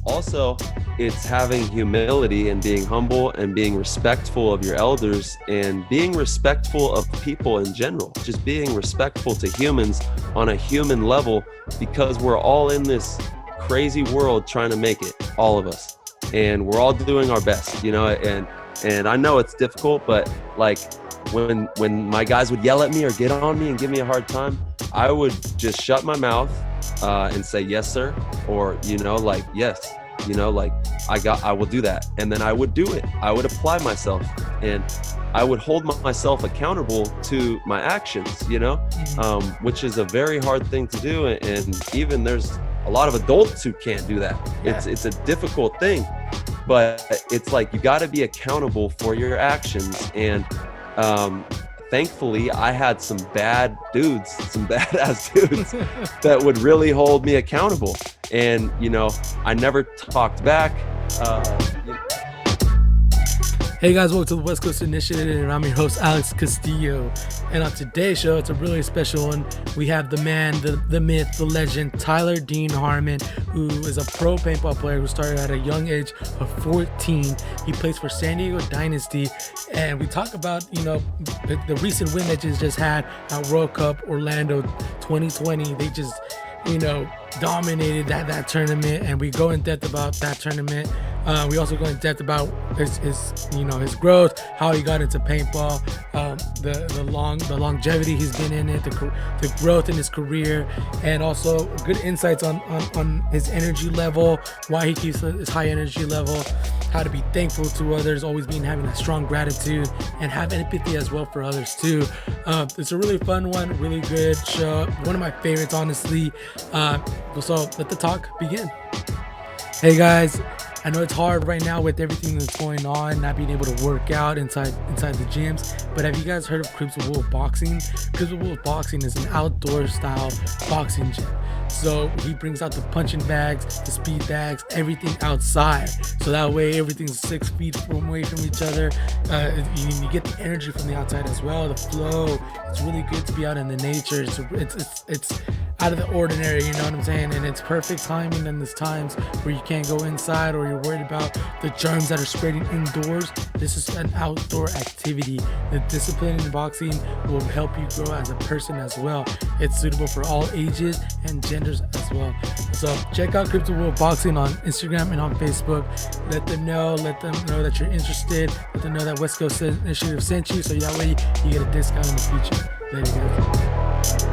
also it's having humility and being humble and being respectful of your elders and being respectful of people in general, just being respectful to humans on a human level, because we're all in this crazy world trying to make it, all of us, and we're all doing our best, and I know it's difficult, but like when my guys would yell at me or get on me and give me a hard time, I would just shut my mouth and say, yes, sir. Or, yes, I will do that. And then I would do it. I would apply myself and I would hold myself accountable to my actions, which is a very hard thing to do. And even there's a lot of adults who can't do that. Yeah. It's a difficult thing, but it's like, you got to be accountable for your actions. And thankfully I had some badass dudes that would really hold me accountable. And, I never talked back. Hey guys, welcome to the West Coast Initiative, and I'm your host, Alex Castillo. And on today's show, it's a really special one. We have the man, the myth, the legend, Tyler Dean Harmon, who is a pro paintball player who started at a young age of 14. He plays for San Diego Dynasty, and we talk about, the recent win that just had at World Cup Orlando 2020. They just, dominated that tournament, and we go in depth about that tournament. We also go in depth about his growth, how he got into paintball, the longevity he's been in it, the growth in his career, and also good insights on his energy level, why he keeps his high energy level, how to be thankful to others, always having a strong gratitude, and have empathy as well for others too. It's a really fun one, really good show, one of my favorites, honestly. So let the talk begin. Hey guys, I know it's hard right now with everything that's going on, not being able to work out inside the gyms, but have you guys heard of Cribs of Wolf Boxing? Cribs of Wolf Boxing is an outdoor style boxing gym. So he brings out the punching bags, the speed bags, everything outside. So that way everything's 6 feet away from each other. You get the energy from the outside as well, the flow. It's really good to be out in the nature. It's out of the ordinary, you know what I'm saying? And it's perfect timing in these times where you can't go inside or you're worried about the germs that are spreading indoors. This is an outdoor activity. The discipline in boxing will help you grow as a person as well. It's suitable for all ages and genders as well. So check out Crypto World Boxing on Instagram and on Facebook. Let them know that you're interested. Let them know that West Coast Initiative sent you, so that way you get a discount in the future. Later, guys.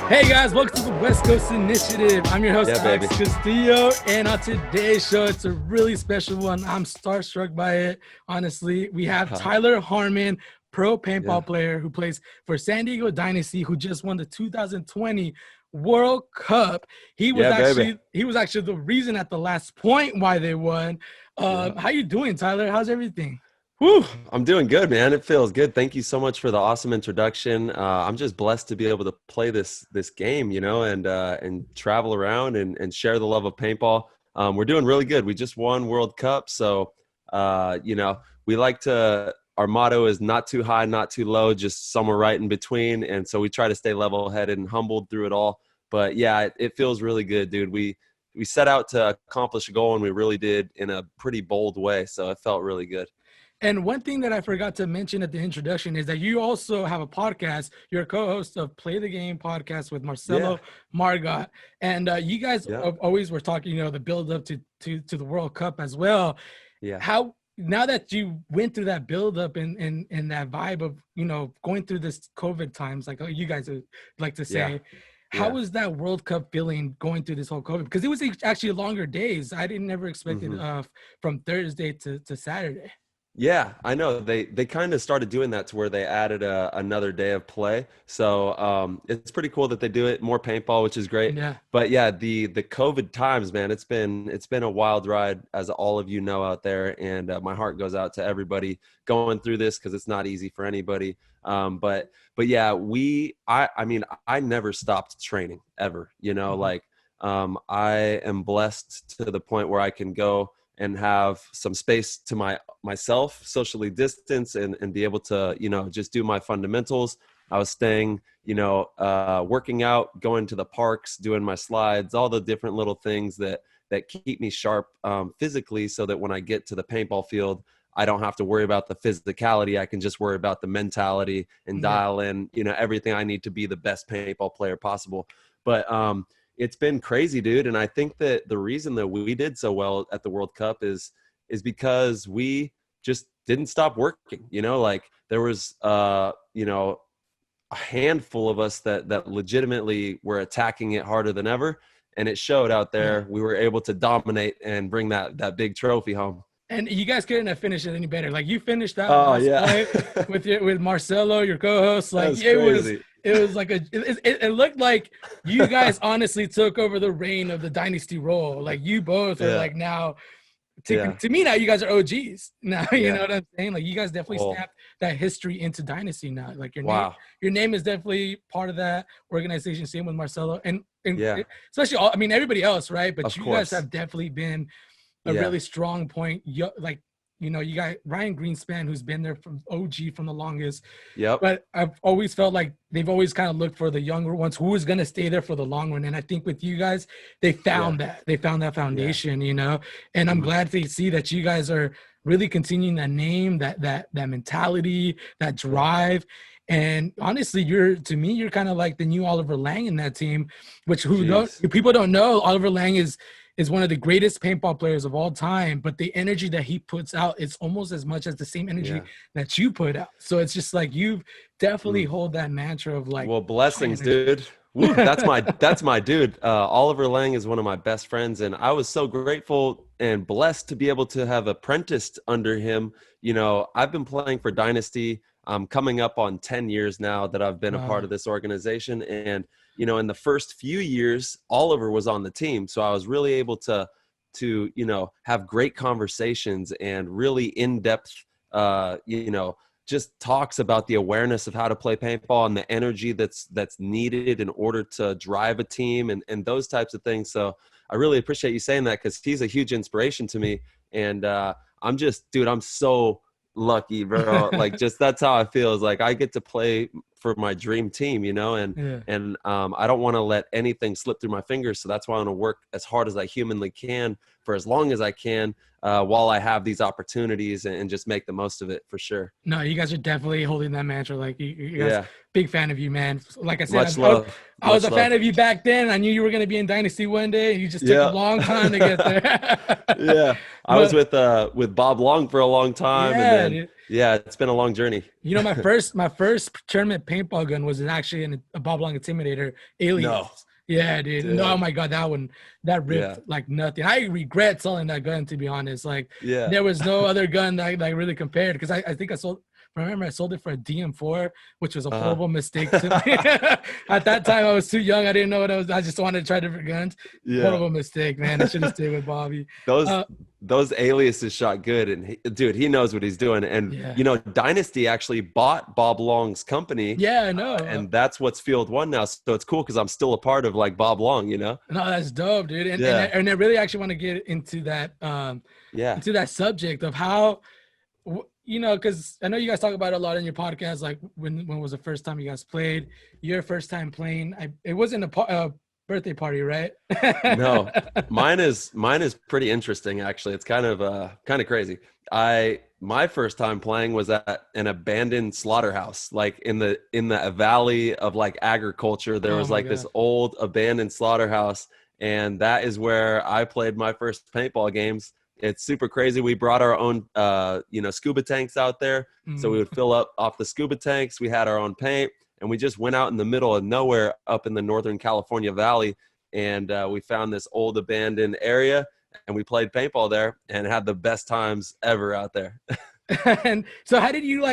Hey guys, welcome to the West Coast Initiative. I'm your host, Alex Castillo, and on today's show, it's a really special one. I'm starstruck by it, honestly. We have Tyler Harmon, pro paintball player who plays for San Diego Dynasty, who just won the 2020 World Cup. He was actually the reason at the last point why they won. How you doing, Tyler? How's everything? Whew, I'm doing good, man. It feels good. Thank you so much for the awesome introduction. I'm just blessed to be able to play this game, and travel around and share the love of paintball. We're doing really good. We just won World Cup, so we like to. Our motto is not too high, not too low, just somewhere right in between. And so we try to stay level-headed and humbled through it all. But yeah, it feels really good, dude. We set out to accomplish a goal, and we really did in a pretty bold way. So it felt really good. And one thing that I forgot to mention at the introduction is that you also have a podcast. You're a co-host of Play the Game podcast with Marcelo Margot. And you guys always were talking, the build up to the World Cup as well. Yeah. How, now that you went through that build up and that vibe of, going through this COVID times, like you guys would like to say, how was that World Cup feeling going through this whole COVID? Because it was actually longer days. I didn't never expect it from Thursday to Saturday. Yeah, I know. They kind of started doing that to where they added another day of play. So it's pretty cool that they do it, more paintball, which is great. Yeah. But yeah, the COVID times, man, it's been a wild ride, as all of you know out there. And my heart goes out to everybody going through this, because it's not easy for anybody. But yeah, I never stopped training ever. I am blessed to the point where I can go and have some space to myself, socially distance, and be able to, just do my fundamentals. I was staying, working out, going to the parks, doing my slides, all the different little things that keep me sharp physically, so that when I get to the paintball field, I don't have to worry about the physicality. I can just worry about the mentality and dial in, everything I need to be the best paintball player possible. But it's been crazy, dude. And I think that the reason that we did so well at the World Cup is because we just didn't stop working. Like there was, a handful of us that legitimately were attacking it harder than ever. And it showed out there. We were able to dominate and bring that big trophy home. And you guys couldn't have finished it any better. Like you finished that Oh last yeah, play with Marcelo, your co-host. Like that's crazy. it was like it looked like you guys honestly took over the reign of the dynasty role. Like you both are like now. To me now, you guys are OGs now. You know what I'm saying? Like you guys definitely stamped that history into dynasty now. Like your name is definitely part of that organization. Same with Marcelo and especially everybody else, right? But of you course. guys have definitely been a really strong point. Like, you got Ryan Greenspan, who's been there from OG from the longest. Yep. But I've always felt like they've always kind of looked for the younger ones who is going to stay there for the long run. And I think with you guys, they found that. They found that foundation, And I'm glad to see that you guys are really continuing that name, that mentality, that drive. And honestly, you're kind of like the new Oliver Lang in that team, which people don't know. Oliver Lang is one of the greatest paintball players of all time, but the energy that he puts out is almost as much as the same energy that you put out. So it's just like you've definitely hold that mantra of like, well, blessings, dude. Woo, that's my dude. Oliver Lang is one of my best friends, and I was so grateful and blessed to be able to have apprenticed under him. I've been playing for Dynasty. I'm coming up on 10 years now that I've been a part of this organization, and in the first few years, Oliver was on the team. So I was really able to have great conversations and really in-depth, just talks about the awareness of how to play paintball and the energy that's needed in order to drive a team and those types of things. So I really appreciate you saying that, because he's a huge inspiration to me. And I'm so lucky, bro. Like, just that's how I feel, is like I get to play for my dream team, and I don't want to let anything slip through my fingers. So that's why I want to work as hard as I humanly can for as long as I can, while I have these opportunities, and just make the most of it, for sure. No, you guys are definitely holding that mantra. Like you guys, big fan of you, man. Like I said, Much love. I was a fan of you back then. I knew you were going to be in Dynasty one day. You just took a long time to get there. I was with Bob Long for a long time, and then it's been a long journey. My first tournament paintball gun was actually a Bob Long Intimidator Aliens. No. Yeah, dude. No, oh my God, that ripped like nothing. I regret selling that gun, to be honest. Like, there was no other gun that really compared, because I think I sold it for a DM4, which was a horrible mistake to me. At that time, I was too young. I didn't know what I was. I just wanted to try different guns. Horrible mistake, man. I should have stayed with Bobby. Those aliases shot good, and he knows what he's doing. And Dynasty actually bought Bob Long's company. Yeah, I know. And that's what's Field One now. So it's cool, because I'm still a part of like Bob Long. No, that's dope, dude. And I really actually want to get into that. Into that subject of how. Because I know you guys talk about it a lot in your podcast, like when was the first time you guys played? Your first time playing, it wasn't a birthday party, right? No, mine is pretty interesting, actually. It's kind of crazy. My first time playing was at an abandoned slaughterhouse, like in the valley of like agriculture. There was like this old abandoned slaughterhouse, and that is where I played my first paintball games. It's super crazy. We brought our own, scuba tanks out there. So we would fill up off the scuba tanks. We had our own paint, and we just went out in the middle of nowhere up in the Northern California Valley. And we found this old abandoned area, and we played paintball there and had the best times ever out there. And so how did you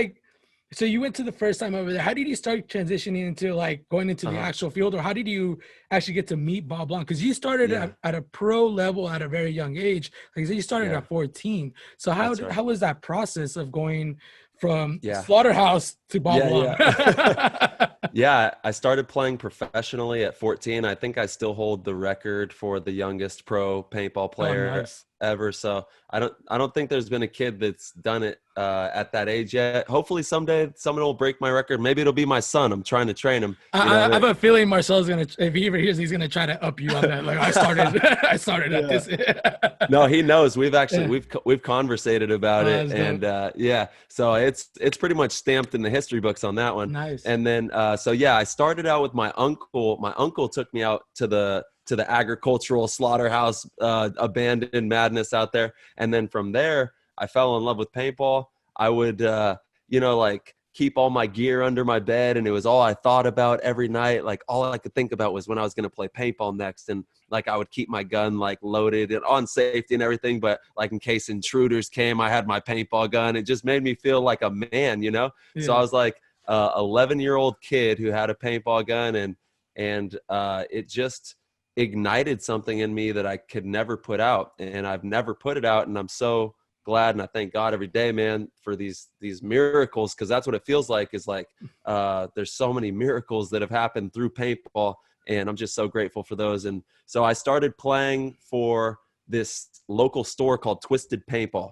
so you went to the first time over there. How did you start transitioning into like going into the actual field, or how did you actually get to meet Bob Long? Because you started at a pro level at a very young age. Like you started at 14. So how was that process of going from Yeah. Slaughterhouse to Bob Yeah, Long. yeah. Yeah, I started playing professionally at 14. I think I still hold the record for the youngest pro paintball Oh, player nice. ever. So I don't think there's been a kid that's done it at that age yet. Hopefully someday someone will break my record. Maybe it'll be my son. I'm trying to train him. I have a feeling Marcel's gonna, if he ever hears, he's gonna try to up you on that. Like I started, I started at Yeah. this. No, he knows. We've actually Yeah. we've conversated about it, That's and dope. yeah, so it's pretty much stamped in the history books on that one. Nice. And then so yeah, I started out with my uncle. My uncle took me out to the agricultural slaughterhouse, abandoned madness out there, and then from there I fell in love with paintball. I would like keep all my gear under my bed, and it was all I thought about every night. Like all I could think about was when I was going to play paintball next, and like I would keep my gun like loaded and on safety and everything, but like in case intruders came, I had my paintball gun. It just made me feel like a man, you know? So I Yeah. was like 11-year-old kid who had a paintball gun, and it just ignited something in me that I could never put out, and I've never put it out. And I'm so glad, and I thank God every day, man, for these miracles, because that's what it feels like. Is like there's so many miracles that have happened through paintball, and I'm just so grateful for those. And so I started playing for this local store called Twisted Paintball,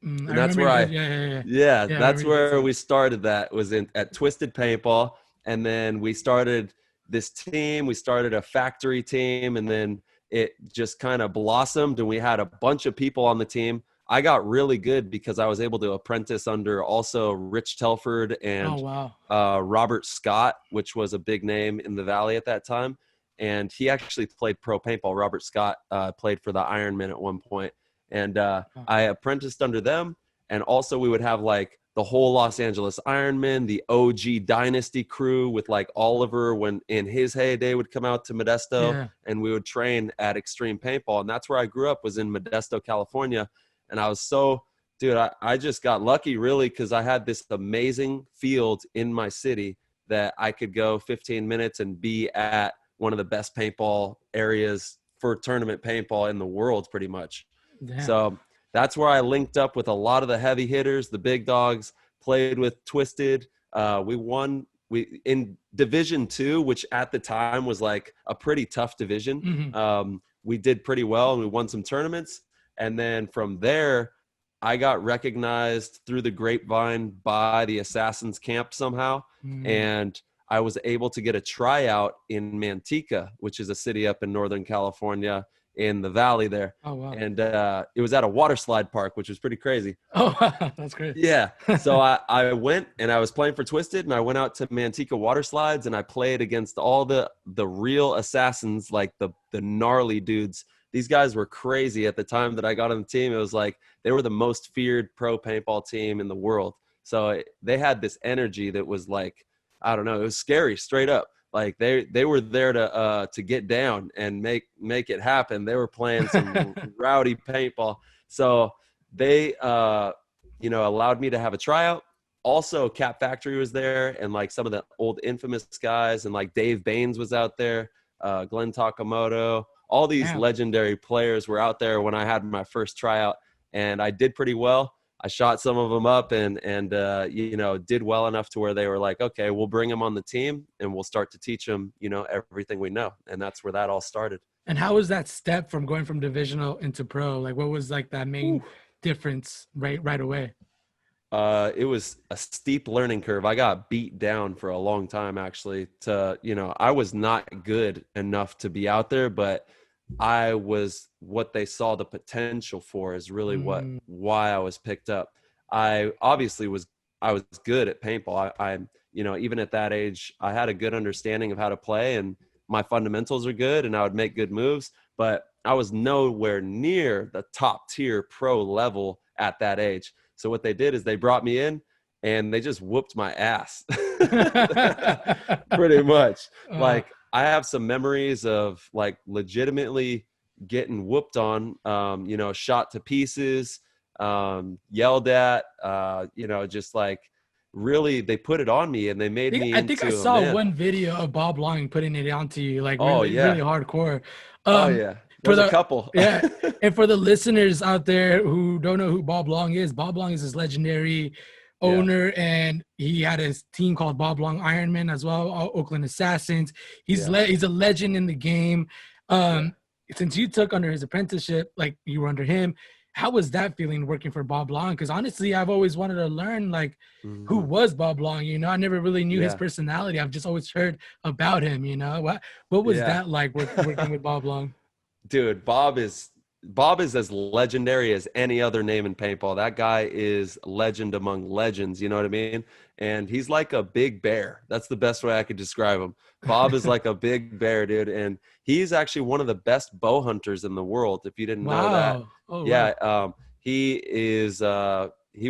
I and that's remember where you guys. Yeah, yeah, yeah. yeah, Yeah, I that's remember you guys where saying. we started. That was at Twisted Paintball, and then we started this team. We started a factory team, and then it just kind of blossomed, and we had a bunch of people on the team. I got really good because I was able to apprentice under also Rich Telford Oh, and wow. Robert Scott, which was a big name in the Valley at that time. And he actually played pro paintball. Robert Scott played for the Ironmen at one point. And Wow. I apprenticed under them. And also we would have like the whole Los Angeles Ironmen, the OG Dynasty crew with like Oliver when in his heyday would come out to Modesto, Yeah. and we would train at Extreme Paintball. And that's where I grew up, was in Modesto, California. And I was so, dude, I just got lucky really, because I had this amazing field in my city that I could go 15 minutes and be at one of the best paintball areas for tournament paintball in the world, pretty much. Damn. So that's where I linked up with a lot of the heavy hitters, the big dogs, played with Twisted. We won in Division 2, which at the time was like a pretty tough division. Hmm. We did pretty well, and we won some tournaments. And then from there, I got recognized through the grapevine by the Assassins camp somehow. Mm. And I was able to get a tryout in Manteca, which is a city up in Northern California in the valley there. Oh, wow. And it was at a water slide park, which was pretty crazy. Oh, that's great. Yeah. So I went, and I was playing for Twisted, and I went out to Manteca water slides, and I played against all the real assassins, like the gnarly dudes. These guys were crazy at the time that I got on the team. It was like they were the most feared pro paintball team in the world. So they had this energy that was like, I don't know, it was scary, straight up. Like they were there to get down and make it happen. They were playing some rowdy paintball. So they allowed me to have a tryout. Also, Cap Factory was there, and like some of the old infamous guys, and like Dave Baines was out there, Glenn Takamoto. All these Damn. legendary players were out there when I had my first tryout, and I did pretty well. I shot some of them up and did well enough to where they were like, okay, we'll bring them on the team and we'll start to teach them, everything we know. And that's where that all started. And how was that step from going from divisional into pro? Like, what was like that main difference right away? It was a steep learning curve. I got beat down for a long time, actually. I was not good enough to be out there, but I was what they saw the potential for is really why I was picked up. I was good at paintball. I even at that age, I had a good understanding of how to play, and my fundamentals are good, and I would make good moves, but I was nowhere near the top tier pro level at that age. So what they did is they brought me in, and they just whooped my ass pretty much. Like, I have some memories of like legitimately getting whooped on, shot to pieces, yelled at, just like really they put it on me, and they made me I think I into a saw man. one video of Bob Long putting it onto you, like Oh really, really yeah. hardcore. Oh yeah. For There's a the couple. yeah, and for the listeners out there who don't know who Bob Long is this legendary owner, and he had his team called Bob Long Ironman as well, Oakland Assassins. He's a legend in the game. Since you took under his apprenticeship, like you were under him, how was that feeling working for Bob Long? Because honestly, I've always wanted to learn like who was Bob Long. You know, I never really knew his personality. I've just always heard about him. You know, what was that like working with Bob Long? Dude, Bob is as legendary as any other name in paintball. That guy is legend among legends. You know what I mean? And he's like a big bear. That's the best way I could describe him. Bob is like a big bear, dude. And he's actually one of the best bow hunters in the world. If you didn't know that. Oh, yeah. Wow. He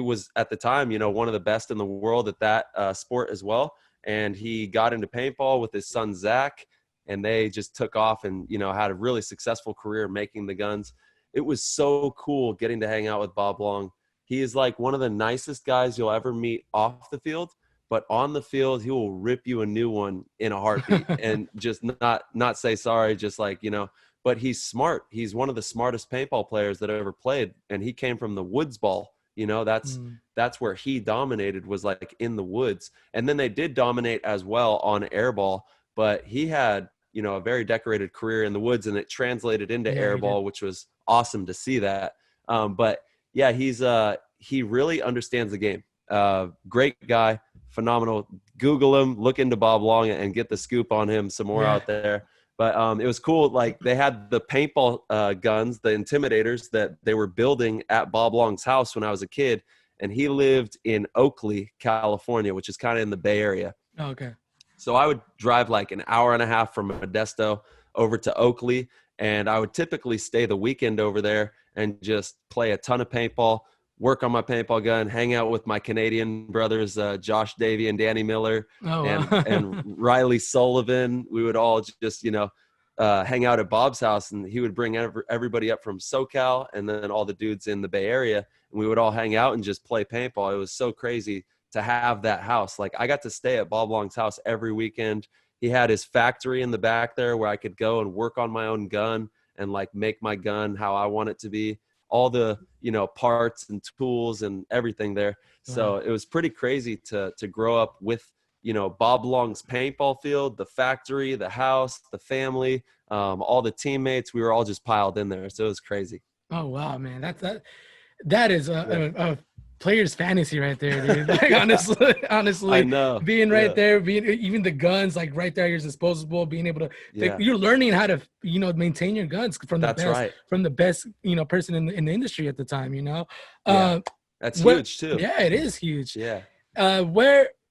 was at the time, you know, one of the best in the world at that sport as well. And he got into paintball with his son, Zach, and they just took off and, you know, had a really successful career making the guns. It was so cool getting to hang out with Bob Long. He is like one of the nicest guys you'll ever meet off the field, but on the field, he will rip you a new one in a heartbeat and just not say sorry, just like, you know, but he's smart. He's one of the smartest paintball players that ever played. And he came from the woods ball. You know, that's where he dominated, was like in the woods. And then they did dominate as well on airball, but he had, you know, a very decorated career in the woods, and it translated into airball, which was awesome to see that. But yeah, he really understands the game. Great guy, phenomenal. Google him, look into Bob Long and get the scoop on him some more out there. But it was cool. Like they had the paintball guns, the Intimidators that they were building at Bob Long's house when I was a kid. And he lived in Oakley, California, which is kind of in the Bay Area. Oh, okay. So I would drive like an hour and a half from Modesto over to Oakley, and I would typically stay the weekend over there and just play a ton of paintball, work on my paintball gun, hang out with my Canadian brothers, Josh Davey and Danny Miller, and Riley Sullivan. We would all just, you know, hang out at Bob's house, and he would bring everybody up from SoCal and then all the dudes in the Bay Area, and we would all hang out and just play paintball. It was so crazy to have that house. Like I got to stay at Bob Long's house every weekend. He had his factory in the back there where I could go and work on my own gun and like make my gun how I want it to be. All the, you know, parts and tools and everything there. So it was pretty crazy to grow up with, you know, Bob Long's paintball field, the factory, the house, the family, all the teammates. We were all just piled in there. So it was crazy. Oh, wow, man. That is a player's fantasy right there, dude. Like honestly, I know. Being right there, being even the guns, like right there, you're disposable, being able to, you're learning how to, you know, maintain your guns from the best, you know, person in the industry at the time, you know. That's huge too. Yeah, it is huge. Yeah.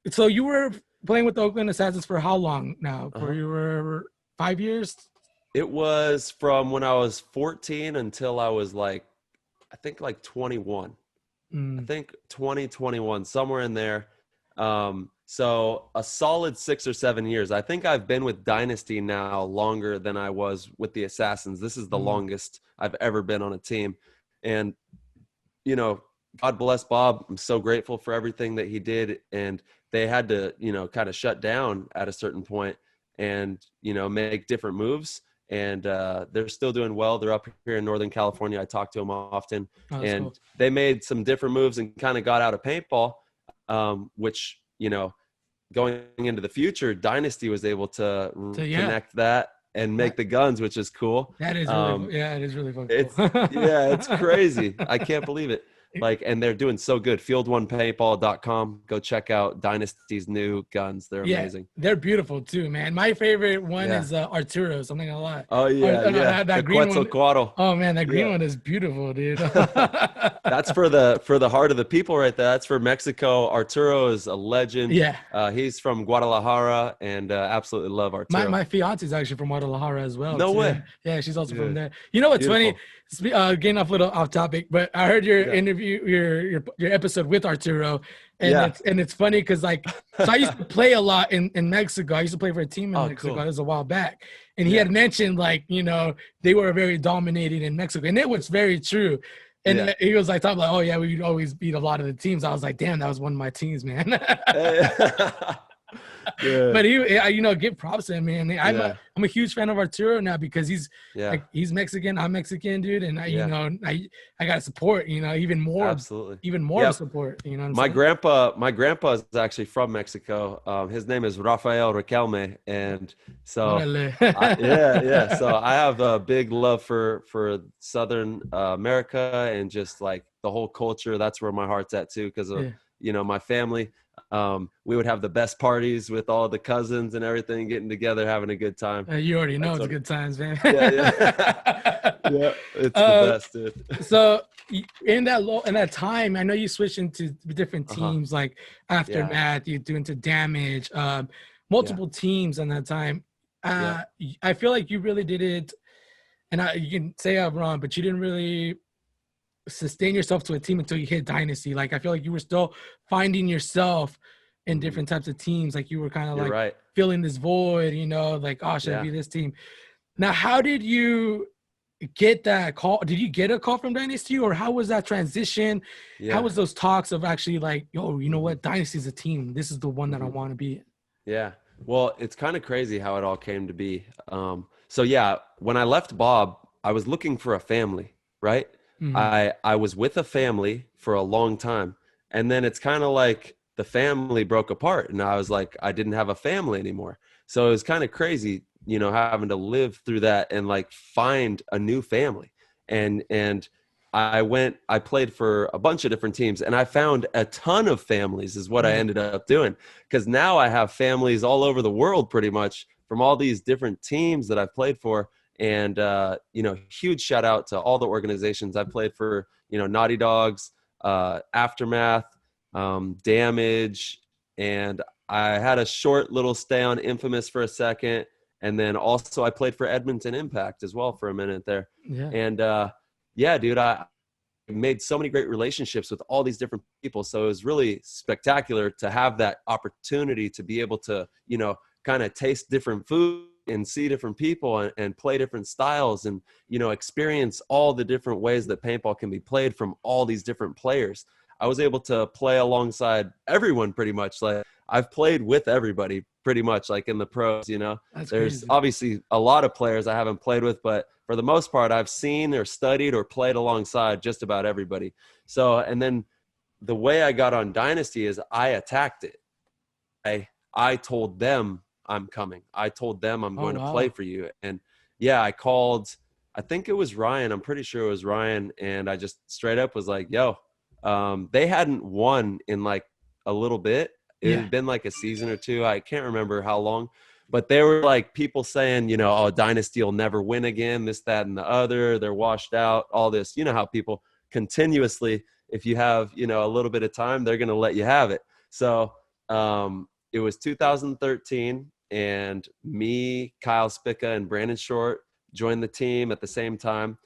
So you were playing with the Oakland Assassins for how long now? For you were 5 years? It was from when I was 14 until I was like, I think like 21. I think 2021, somewhere in there. So a solid 6 or 7 years. I think I've been with Dynasty now longer than I was with the Assassins. This is the longest I've ever been on a team. And, you know, God bless Bob. I'm so grateful for everything that he did. And they had to, you know, kind of shut down at a certain point and, you know, make different moves. And they're still doing well. They're up here in Northern California. I talk to them often. And cool. They made some different moves and kind of got out of paintball, which, you know, going into the future, Dynasty was able to connect that and make the guns, which is cool. That is really, it is really fun. It's crazy. I can't believe it. Like, and they're doing so good. Field1paintball.com. Go check out Dynasty's new guns. They're amazing. They're beautiful too, man. My favorite one is Arturo's. I'm not gonna lie. Oh yeah, that green one. Oh man, that green one is beautiful, dude. That's for the heart of the people right there. That's for Mexico. Arturo is a legend. Yeah. He's from Guadalajara, and absolutely love Arturo. My fiance is actually from Guadalajara as well. No way. Yeah, she's also from there. You know what's funny? Getting off a little off topic, but I heard your interview, your episode with Arturo, and it's funny because like, so I used to play a lot in Mexico. I used to play for a team in Mexico. Cool. It was a while back, and he had mentioned like, you know, they were very dominated in Mexico, and it was very true. And he was like, talking like, oh yeah, we'd always beat a lot of the teams. I was like, damn, that was one of my teams, man. Dude. But give props to him, man. Yeah. I'm a huge fan of Arturo now because Yeah. he's Mexican, I'm Mexican, dude, and Yeah. I gotta support, Absolutely. even more of Yep. support. You know what I'm My saying? grandpa is actually from Mexico. His name is Rafael Riquelme, and so Órale. yeah. So I have a big love for Southern America and just like the whole culture. That's where my heart's at too, because of Yeah. my family. We would have the best parties with all the cousins and everything, getting together, having a good time. You already know That's it's what. good times, man. Yeah. Yeah. It's the uh, best, dude. so in that time, I know you switched into different Uh-huh. teams like Yeah. Aftermath, you do into Damage, Yeah. multiple teams in that time. Yep. I feel like you really did it, and you can say I'm wrong, but you didn't really sustain yourself to a team until you hit Dynasty. Like I feel like you were still finding yourself in Mhm. different types of teams. Like you were kind of You're like right. filling this void, like, oh, should I Yeah. be this team? Now, how did you get that call? Did you get a call from Dynasty, or how was that transition? How Yeah. was those talks of actually like, yo, you know Mhm. what? Dynasty's a team. This is the one that I Mhm. want to be in. Yeah. Well, it's kind of crazy how it all came to be. So yeah, when I left Bob, I was looking for a family, right? Mhm. I was with a family for a long time. And then it's kind of like the family broke apart and I was like, I didn't have a family anymore. So it was kind of crazy, having to live through that and like find a new family. And I played for a bunch of different teams and I found a ton of families is what I Yeah. ended up doing. Because now I have families all over the world pretty much from all these different teams that I've played for. And, huge shout out to all the organizations I played for, Naughty Dogs, Aftermath, Damage. And I had a short little stay on Infamous for a second. And then also I played for Edmonton Impact as well for a minute there. Yeah. And yeah, dude, I made so many great relationships with all these different people. So it was really spectacular to have that opportunity to be able to, kind of taste different food and see different people and play different styles and, experience all the different ways that paintball can be played from all these different players. I was able to play alongside everyone pretty much. Like I've played with everybody pretty much like in the pros, That's there's crazy. obviously a lot of players I haven't played with, but for the most part, I've seen or studied or played alongside just about everybody. So, and then the way I got on Dynasty is I attacked it. I told them I'm coming. I told them I'm Oh, going to play wow. for you. And yeah, I called, I think it was Ryan. I'm pretty sure it was Ryan. And I just straight up was like, yo, they hadn't won in like a little bit. It Yeah. had been like a season or two. I can't remember how long, but they were like people saying, oh, Dynasty will never win again, this, that, and the other. They're washed out, all this. You know how people continuously, if you have, a little bit of time, they're going to let you have it. So it was 2013 and me, Kyle Spica, and Brandon Short joined the team at the same time.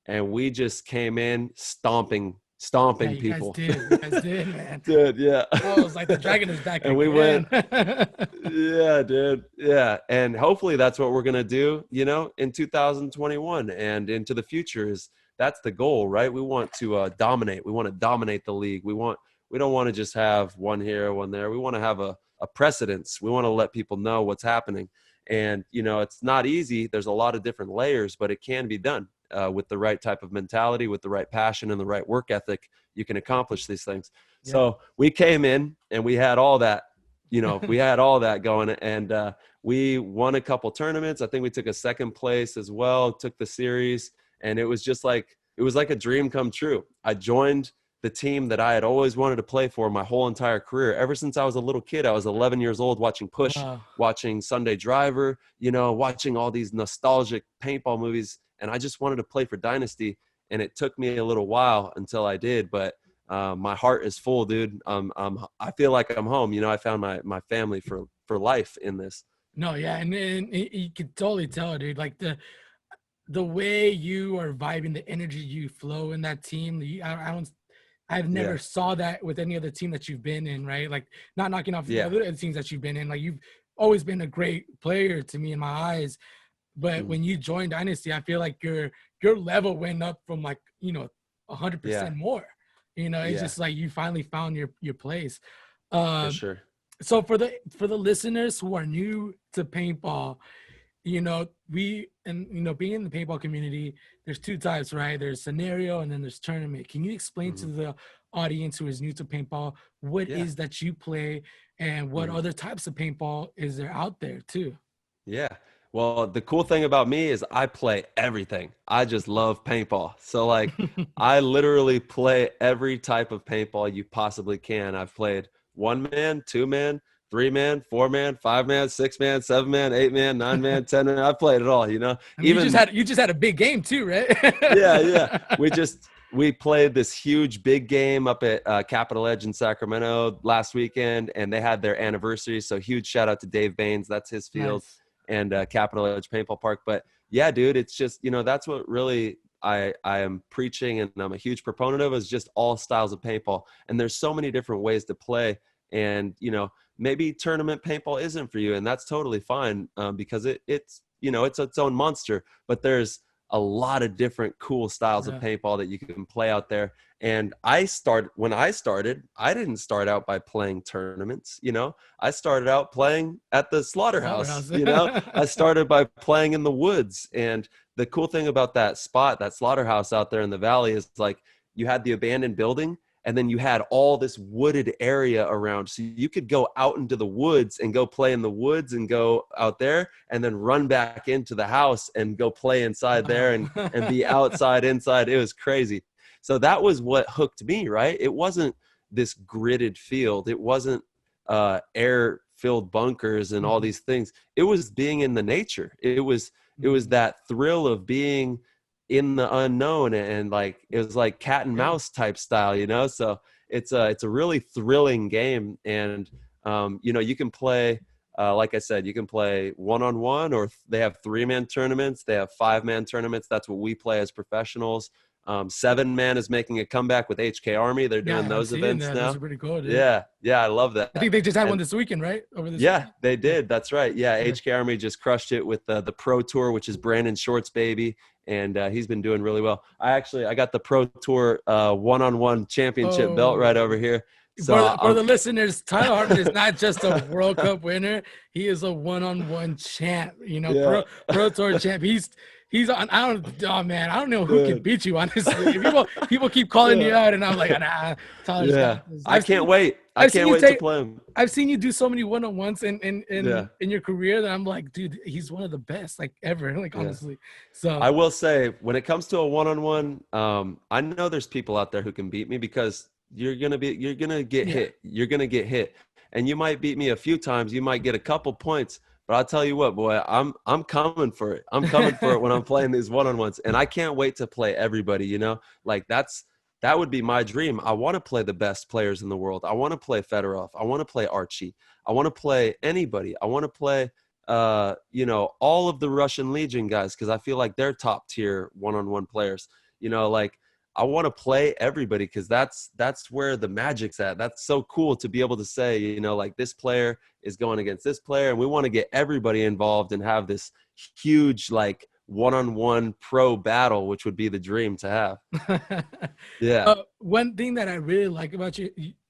And we just came in stomping Yeah, you guys people. did. You guys did, man. Dude, yeah. Oh, it's like the dragon is back And we went, again. yeah, dude. Yeah. And hopefully that's what we're going to do, in 2021 and into the future is that's the goal, right? We want to dominate. We want to dominate the league. We don't want to just have one here, one there. We want to have a precedence. We want to let people know what's happening. And, it's not easy. There's a lot of different layers, but it can be done with the right type of mentality, with the right passion and the right work ethic. You can accomplish these things. Yeah. So we came in and we had all that, we had all that going and we won a couple tournaments. I think we took a second place as well, took the series. And it was like a dream come true. I joined the team that I had always wanted to play for my whole entire career. Ever since I was a little kid, I was 11 years old watching Push, Wow. watching Sunday Driver, watching all these nostalgic paintball movies. And I just wanted to play for Dynasty. And it took me a little while until I did, but my heart is full, dude. I feel like I'm home. I found my family for life in this. No, yeah, and you could totally tell, dude. Like the way you are vibing, the energy you flow in that team. I've never Yeah. saw that with any other team that you've been in, right? Like not knocking off the Yeah. other teams that you've been in. Like you've always been a great player to me in my eyes. But when you joined Dynasty, I feel like your level went up from like, 100% more. It's Yeah. just like you finally found your place. For sure. So for the listeners who are new to paintball, being in the paintball community, there's two types, right? There's scenario and then there's tournament. Can you explain to Mhm. the audience who is new to paintball what Yeah. is that you play and what Mhm. other types of paintball is there out there too? Yeah. Well, the cool thing about me is I play everything. I just love paintball. So like I literally play every type of paintball you possibly can. I've played 1 man, 2 man, 3 man, 4 man, 5 man, 6 man, 7 man, 8 man, 9 man, 10 man. I've played it all, you know. I mean, Even you just had a big game too, right? yeah, yeah. We played this huge big game up at Capitol Edge in Sacramento last weekend, and they had their anniversary. So huge shout out to Dave Baines. That's his field, Nice. and Capitol Edge Paintball Park. But yeah, dude, it's just that's what really I am preaching, and I'm a huge proponent of is just all styles of paintball. And there's so many different ways to play, and maybe tournament paintball isn't for you, and that's totally fine because it's it's its own monster. But there's a lot of different cool styles of Yeah. paintball that you can play out there. And when I started, I didn't start out by playing tournaments. I started out playing at the slaughterhouse. Slaughterhouse. I started by playing in the woods. And the cool thing about that spot, that slaughterhouse out there in the valley, is like you had the abandoned building, and then you had all this wooded area around. So you could go out into the woods and go play in the woods and go out there and then run back into the house and go play inside there and be outside, inside. It was crazy. So that was what hooked me, right? It wasn't this gridded field. It wasn't air filled bunkers and all Mhm. these things. It was being in the nature. It was that thrill of being in the unknown, and like it was like cat and Yeah. mouse type style, so it's a really thrilling game. And you can play like I said, you can play one-on-one, or they have 3-man tournaments, they have 5-man tournaments. That's what we play as professionals. 7-man is making a comeback with HK Army. They're Yeah, doing I'm those seeing events that. Those now. are pretty cool, dude. Yeah, I love I that. think they just had one And this weekend, right? Over this yeah, weekend. they Yeah. did. That's right. Yeah, Yeah. HK Army just crushed it with the Pro Tour, which is Brandon Short's baby, and he's been doing really well. I got the Pro Tour one-on-one championship belt right over Oh, here. So for the listeners, Tyler Harmon is not just a World Cup winner; he is a one-on-one champ. yeah, Pro Tour champ. He's on. I don't. Oh man, I don't know who can dude. beat you. Honestly, people keep calling you Yeah, out, and I'm like, nah, Tyler's yeah. got this. I can't wait. I I've seen can't you wait to take. play him. I've seen you do so many one-on-ones in Yeah, your career that I'm like, dude, he's one of the best like ever. Like yeah. honestly, so I will say, when it comes to a one-on-one, I know there's people out there who can beat me, because you're gonna get yeah. hit. You're gonna get hit, and you might beat me a few times. You might get a couple points, but I'll tell you what, boy, I'm coming for it. I'm coming for it when I'm playing these one-on-ones, and I can't wait to play everybody. Like that would be my dream. I want to play the best players in the world. I want to play Fedorov. I want to play Archie. I want to play anybody. I want to play all of the Russian Legion guys, because I feel like they're top tier one-on-one players. Like I want to play everybody, because that's where the magic's at. That's so cool to be able to say, like this player is going against this player, and we want to get everybody involved and have this huge like one-on-one pro battle, which would be the dream to have. Yeah. One thing that I really like about you,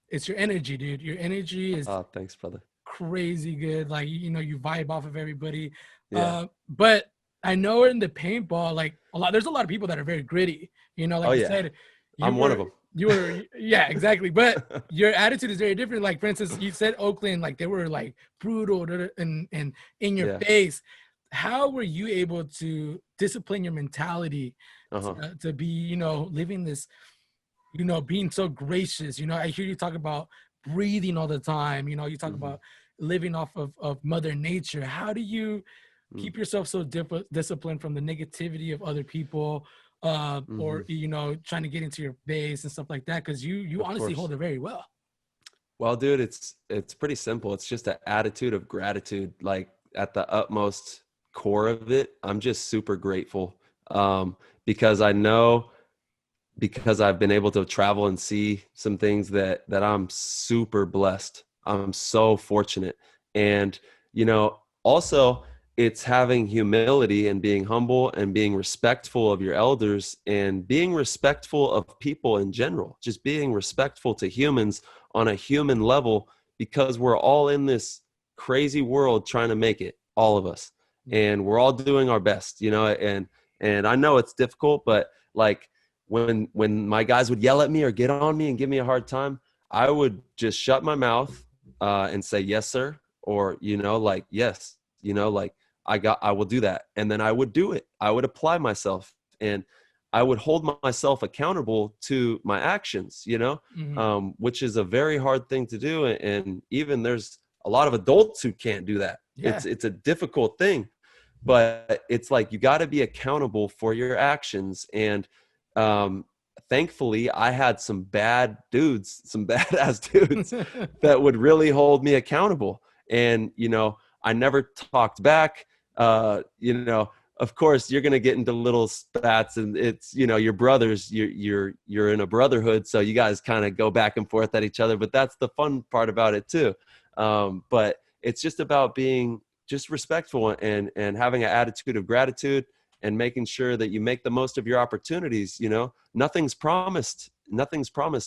it's your energy, dude. Your energy is Oh, thanks, brother. crazy good. Like, you vibe off of everybody. Yeah. But I know in the paintball, like there's a lot of people that are very gritty. Oh Like you yeah. said, you I'm one of were, them. yeah, exactly. But your attitude is very different. Like, for instance, you said Oakland, like they were like brutal and in your Yeah. face. How were you able to discipline your mentality Uh-huh. to be, living this, being so gracious? I hear you talk about breathing all the time. You talk Mhm. about living off of Mother Nature. How do you Mm. keep yourself so disciplined from the negativity of other people, or Mhm. trying to get into your base and stuff like that? Because you Of honestly course. hold it very well. Well, dude, it's pretty simple. It's just an attitude of gratitude. Like at the utmost core of it, I'm just super grateful, because I know, because I've been able to travel and see some things that I'm super blessed. I'm so fortunate. And, also it's having humility and being humble and being respectful of your elders and being respectful of people in general, just being respectful to humans on a human level, because we're all in this crazy world trying to make it, all of us. And we're all doing our best, you know, and I know it's difficult, but like when my guys would yell at me or get on me and give me a hard time, I would just shut my mouth and say, yes, sir. Or, you know, like, yes, you know, like I will do that. And then I would do it. I would apply myself and I would hold myself accountable to my actions, you know, which is a very hard thing to do. And even there's a lot of adults who can't do that. Yeah. It's a difficult thing, but it's like, you got to be accountable for your actions. And thankfully I had some badass dudes that would really hold me accountable. And, you know, I never talked back. You know, of course you're going to get into little spats, and it's, you know, your brothers, you're in a brotherhood. So you guys kind of go back and forth at each other, but that's the fun part about it too. But it's just about being just respectful and having an attitude of gratitude and making sure that you make the most of your opportunities. You know, nothing's promised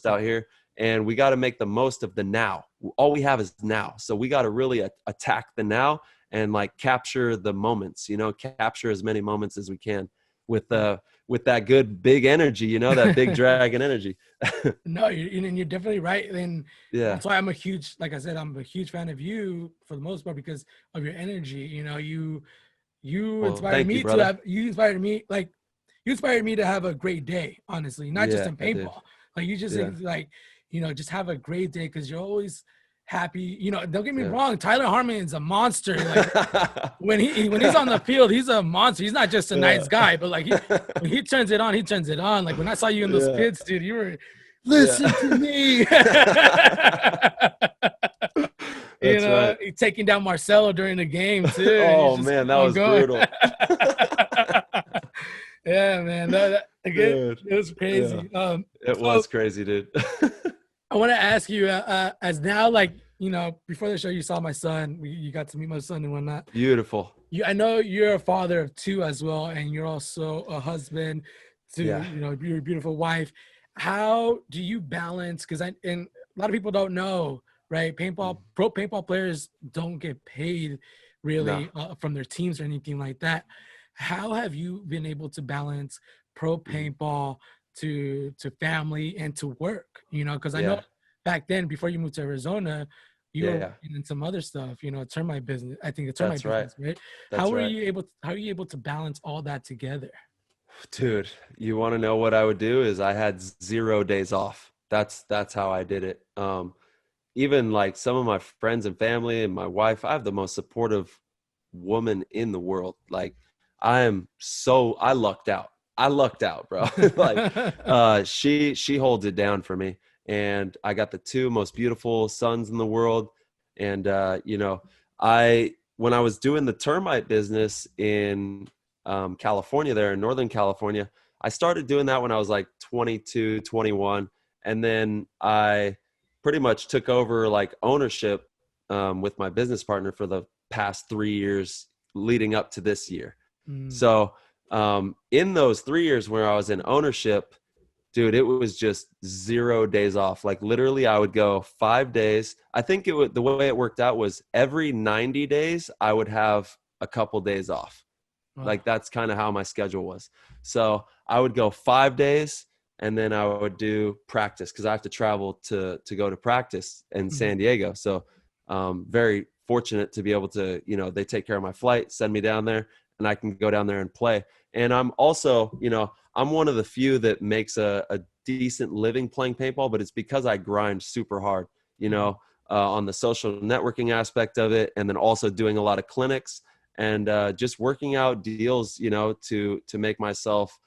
out here. And we got to make the most of the now. All we have is now. So we got to really attack the now and like capture the moments, you know, capture as many moments as we can with that good big energy, you know, that big dragon energy. No, you're definitely right. And Yeah. that's why I'm a huge fan of you for the most part, because of your energy. You know, you inspired me to have, you inspired me to have a great day, honestly, not just in paintball. Like you just like, you know, just have a great day, because you're always happy. You know, don't get me wrong, Tyler Harmon is a monster. Like when he's on the field, he's a monster. He's not just a nice guy, but like when he turns it on, he turns it on. Like when I saw you in those pits, dude, you were listen to me. You know, right. Taking down Marcelo during the game too. Oh man, that was brutal. Yeah, man, it was crazy. Yeah. It was crazy, dude. I want to ask you, as now, like, you know, before the show, you saw my son. You got to meet my son and whatnot. Beautiful. I know you're a father of two as well, and you're also a husband to, you know, your beautiful wife. How do you balance? Because and a lot of people don't know, right? Pro paintball players don't get paid really from their teams or anything like that. How have you been able to balance pro paintball to family and to work? You know, because I know back then, before you moved to Arizona, you were in some other stuff. You know, termite business. I think the termite business, right? How are you able to balance all that together? Dude, you want to know what I would do? Is I had 0 days off. That's how I did it. Even like some of my friends and family and my wife, I have the most supportive woman in the world. Like I lucked out, bro. Like she holds it down for me, and I got the two most beautiful sons in the world. And you know, when I was doing the termite business in California, there in Northern California, I started doing that when I was like 22, 21. And then I pretty much took over like ownership with my business partner for the past 3 years leading up to this year. So in those 3 years where I was in ownership, dude, it was just 0 days off. Like literally I would go 5 days. I think the way it worked out was every 90 days I would have a couple days off. Wow. Like that's kind of how my schedule was. So I would go 5 days and then I would do practice, because I have to travel to go to practice in San Diego. So very fortunate to be able to, you know, they take care of my flight, send me down there, and I can go down there and play. And I'm also, you know, I'm one of the few that makes a decent living playing paintball, but it's because I grind super hard, you know, on the social networking aspect of it. And then also doing a lot of clinics and just working out deals, you know, to make myself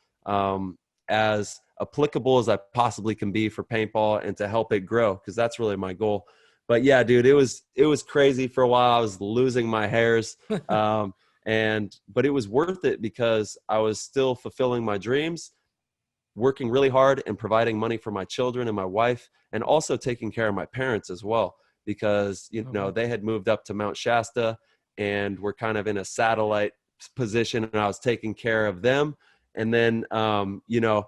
as applicable as I possibly can be for paintball and to help it grow, because that's really my goal. But yeah, dude, it was crazy for a while. I was losing my hairs. But it was worth it because I was still fulfilling my dreams, working really hard and providing money for my children and my wife, and also taking care of my parents as well, because, you know, they had moved up to Mount Shasta and were kind of in a satellite position, and I was taking care of them. And then, you know,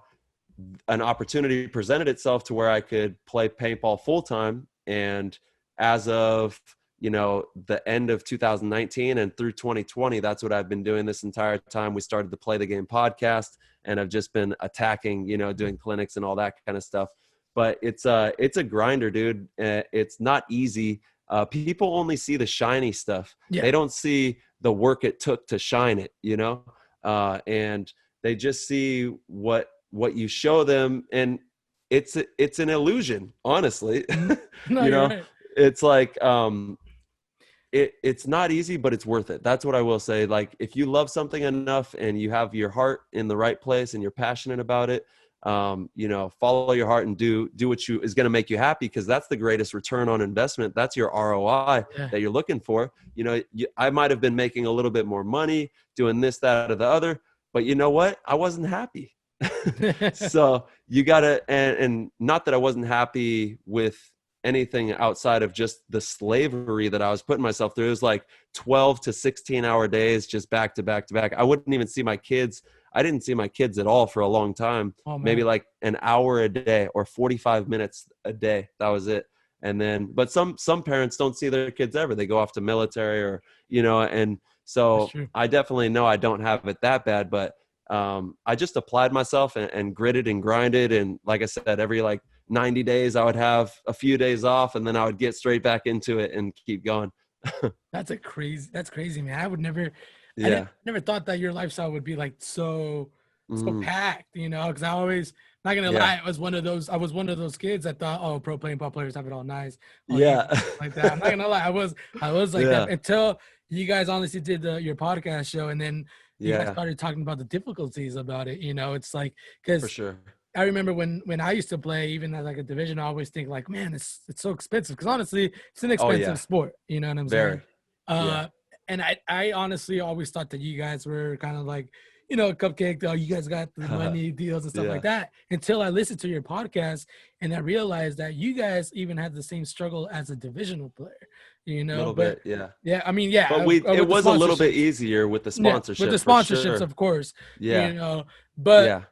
an opportunity presented itself to where I could play paintball full time and as of, the end of 2019 and through 2020, that's what I've been doing this entire time. We started the Play the Game podcast, and I've just been attacking, doing clinics and all that kind of stuff. But it's a grinder, dude. It's not easy. People only see the shiny stuff. Yeah. They don't see the work it took to shine it, and they just see what you show them, and it's an illusion, honestly. No, you're right. It's like it's not easy, but it's worth it. That's what I will say. Like, if you love something enough and you have your heart in the right place and you're passionate about it, follow your heart and do what is going to make you happy, because that's the greatest return on investment. That's your ROI that you're looking for. I might have been making a little bit more money doing this, that, or the other, but you know what? I wasn't happy. So you gotta, and not that I wasn't happy with anything outside of just the slavery that I was putting myself through. It was like 12 to 16-hour days, just back to back to back. I wouldn't even see my kids. I didn't see my kids at all for a long time. Maybe like an hour a day or 45 minutes a day. That was it. And then, but some parents don't see their kids ever. They go off to military or, and so I definitely know I don't have it that bad, but I just applied myself and gritted and grinded. And like I said, every like 90 days, I would have a few days off, and then I would get straight back into it and keep going. That's crazy, man. I would never, I never thought that your lifestyle would be like so packed, because I always, not going to lie, I was one of those kids that thought, oh, pro paintball players have it all nice. Like that. I'm not going to lie. I was like that until you guys honestly did your podcast show. And then you guys started talking about the difficulties about it. It's like, because for sure. I remember when I used to play, even as like a division, I always think like, man, it's so expensive. Because honestly, it's an expensive sport. You know what I'm saying? And I honestly always thought that you guys were kind of like, cupcake. Oh, you guys got the money deals and stuff like that. Until I listened to your podcast and I realized that you guys even had the same struggle as a divisional player. A little bit. Yeah. I mean, But it was a little bit easier with the sponsorship. With the sponsorships, of course. But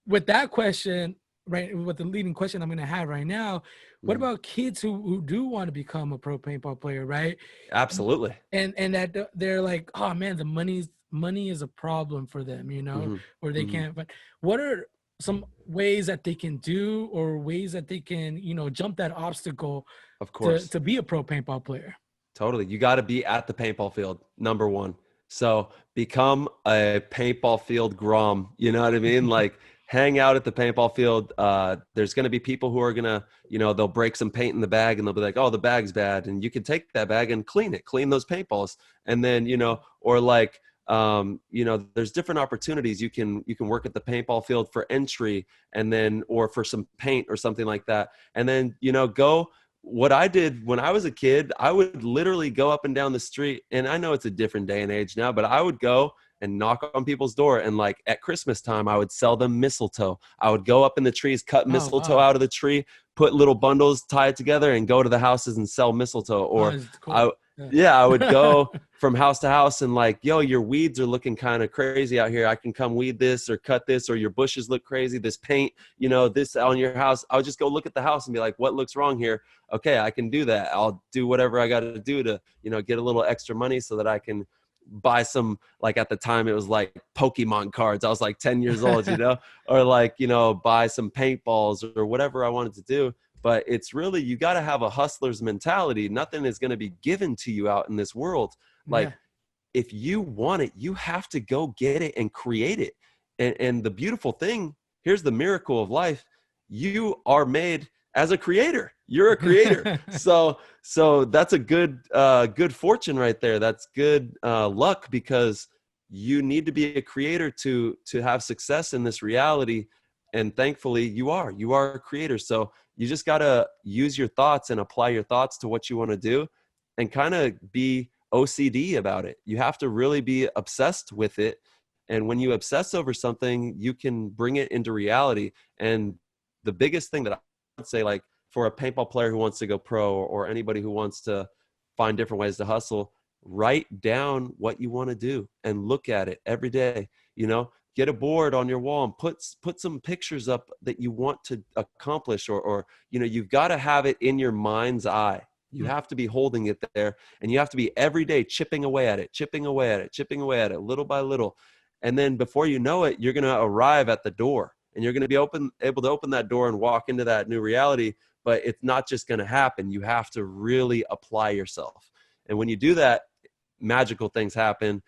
with that question, right, with the leading question I'm going to have right now, what about kids who do want to become a pro paintball player, right? Absolutely. And that they're like, oh man, the money is a problem for them, or they can't. But what are some ways that they can do, or ways that they can, jump that obstacle, of course, to be a pro paintball player? Totally. You got to be at the paintball field, number one. So become a paintball field grom, you know what I mean? Like, hang out at the paintball field. There's going to be people who are going to, they'll break some paint in the bag and they'll be like, oh, the bag's bad. And you can take that bag and clean those paintballs. And then, or like, there's different opportunities. You can work at the paintball field for entry, and then, or for some paint or something like that. And then, go. What I did when I was a kid, I would literally go up and down the street, and I know it's a different day and age now, but I would go and knock on people's door. And like at Christmas time, I would sell them mistletoe. I would go up in the trees, cut mistletoe out of the tree, put little bundles, tie it together, and go to the houses and sell mistletoe. Or I would go from house to house and like, yo, your weeds are looking kind of crazy out here. I can come weed this or cut this, or your bushes look crazy. This paint, this on your house. I would just go look at the house and be like, what looks wrong here? Okay, I can do that. I'll do whatever I got to do to, get a little extra money so that I can buy some, like at the time it was like Pokemon cards. I was like 10 years old, or like, buy some paintballs or whatever I wanted to do. But it's really, you got to have a hustler's mentality. Nothing is going to be given to you out in this world. Like if you want it, you have to go get it and create it. And the beautiful thing, here's the miracle of life. You are made as a creator. You're a creator. So that's a good fortune right there. That's good luck, because you need to be a creator to have success in this reality. And thankfully you are a creator. So you just got to use your thoughts and apply your thoughts to what you want to do, and kind of be OCD about it. You have to really be obsessed with it. And when you obsess over something, you can bring it into reality. And the biggest thing that I would say, like for a paintball player who wants to go pro, or anybody who wants to find different ways to hustle, write down what you want to do and look at it every day. Get a board on your wall and put some pictures up that you want to accomplish, or you've got to have it in your mind's eye. You have to be holding it there, and you have to be every day chipping away at it, little by little. And then before you know it, you're going to arrive at the door, and you're going to be able to open that door and walk into that new reality. But it's not just going to happen. You have to really apply yourself. And when you do that, magical things happen.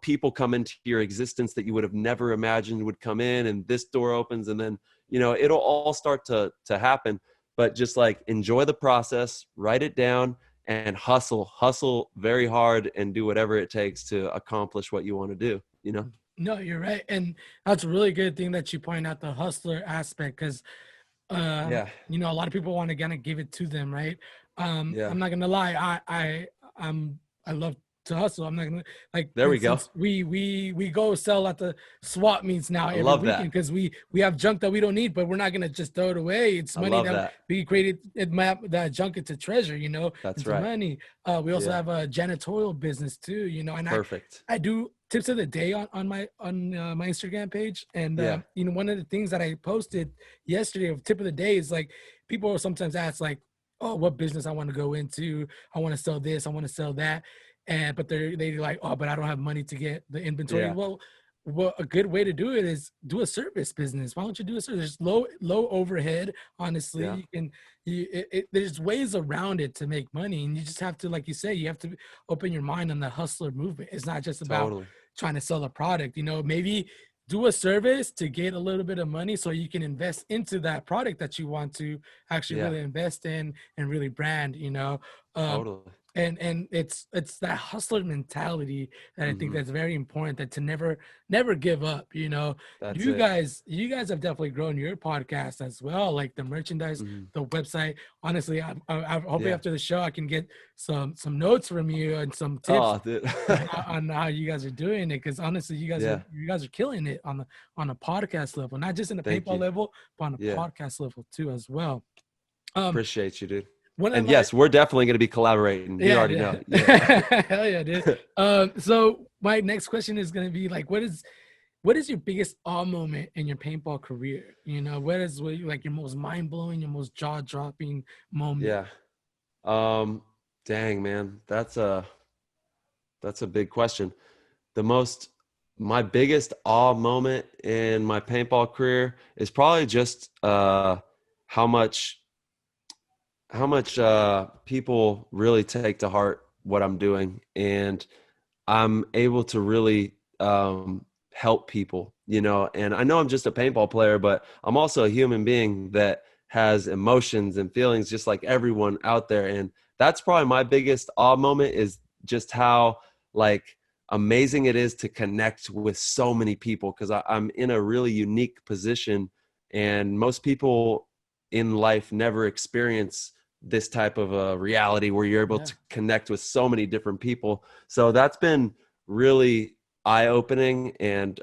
People come into your existence that you would have never imagined would come in, and this door opens, and then, it'll all start to happen. But just like enjoy the process, write it down, and hustle very hard, and do whatever it takes to accomplish what you want to do, No, you're right. And that's a really good thing that you point out the hustler aspect, because Yeah. a lot of people want to kind of give it to them, right? Yeah. I'm not gonna lie, I love to hustle. I'm not gonna, like, There for we go. instance, we go sell at the swap meets now every love that. weekend, because we have junk that we don't need, but we're not gonna just throw it away. It's money love that that. we created, that junk into treasure, That's into right. money. We also Yeah. have a janitorial business too, and Perfect. I do tips of the day on my Instagram page. And Yeah. one of the things that I posted yesterday of tip of the day is, like, people will sometimes ask, like, oh, what business I want to go into, I want to sell this, I want to sell that, but they're like, oh, but I don't have money to get the inventory. Yeah. Well, a good way to do it is do a service business. Why don't you do a service? There's low overhead, honestly. Yeah. You can there's ways around it to make money, and you just have to, like you say, you have to open your mind on the hustler movement. It's not just about Totally. trying to sell a product. Maybe do a service to get a little bit of money so you can invest into that product that you want to actually Yeah. really invest in and really brand. Totally. And it's that hustler mentality that I think Mhm. that's very important, that to never give up. That's You it. guys have definitely grown your podcast as well, like the merchandise, Mhm. the website. Honestly, I hopefully Yeah. after the show I can get some notes from you and some tips Oh, dude. on how you guys are doing it, because honestly, you guys Yeah. are killing it on a podcast level, not just in the Thank paintball you. level, but on a Yeah. podcast level too as well. Appreciate you, dude. One of And my, yes, we're definitely going to be collaborating. You already know. Yeah. Hell yeah, dude. So my next question is gonna be, like, what is your biggest awe moment in your paintball career? What is like your most mind blowing, your most jaw dropping moment? Yeah. Dang, man, that's a big question. My biggest awe moment in my paintball career is probably just how much people really take to heart what I'm doing, and I'm able to really help people, and I know I'm just a paintball player, but I'm also a human being that has emotions and feelings just like everyone out there. And that's probably my biggest awe moment, is just how, like, amazing it is to connect with so many people, because I'm in a really unique position, and most people in life never experience this type of a reality where you're able to connect with so many different people. So that's been really eye-opening, and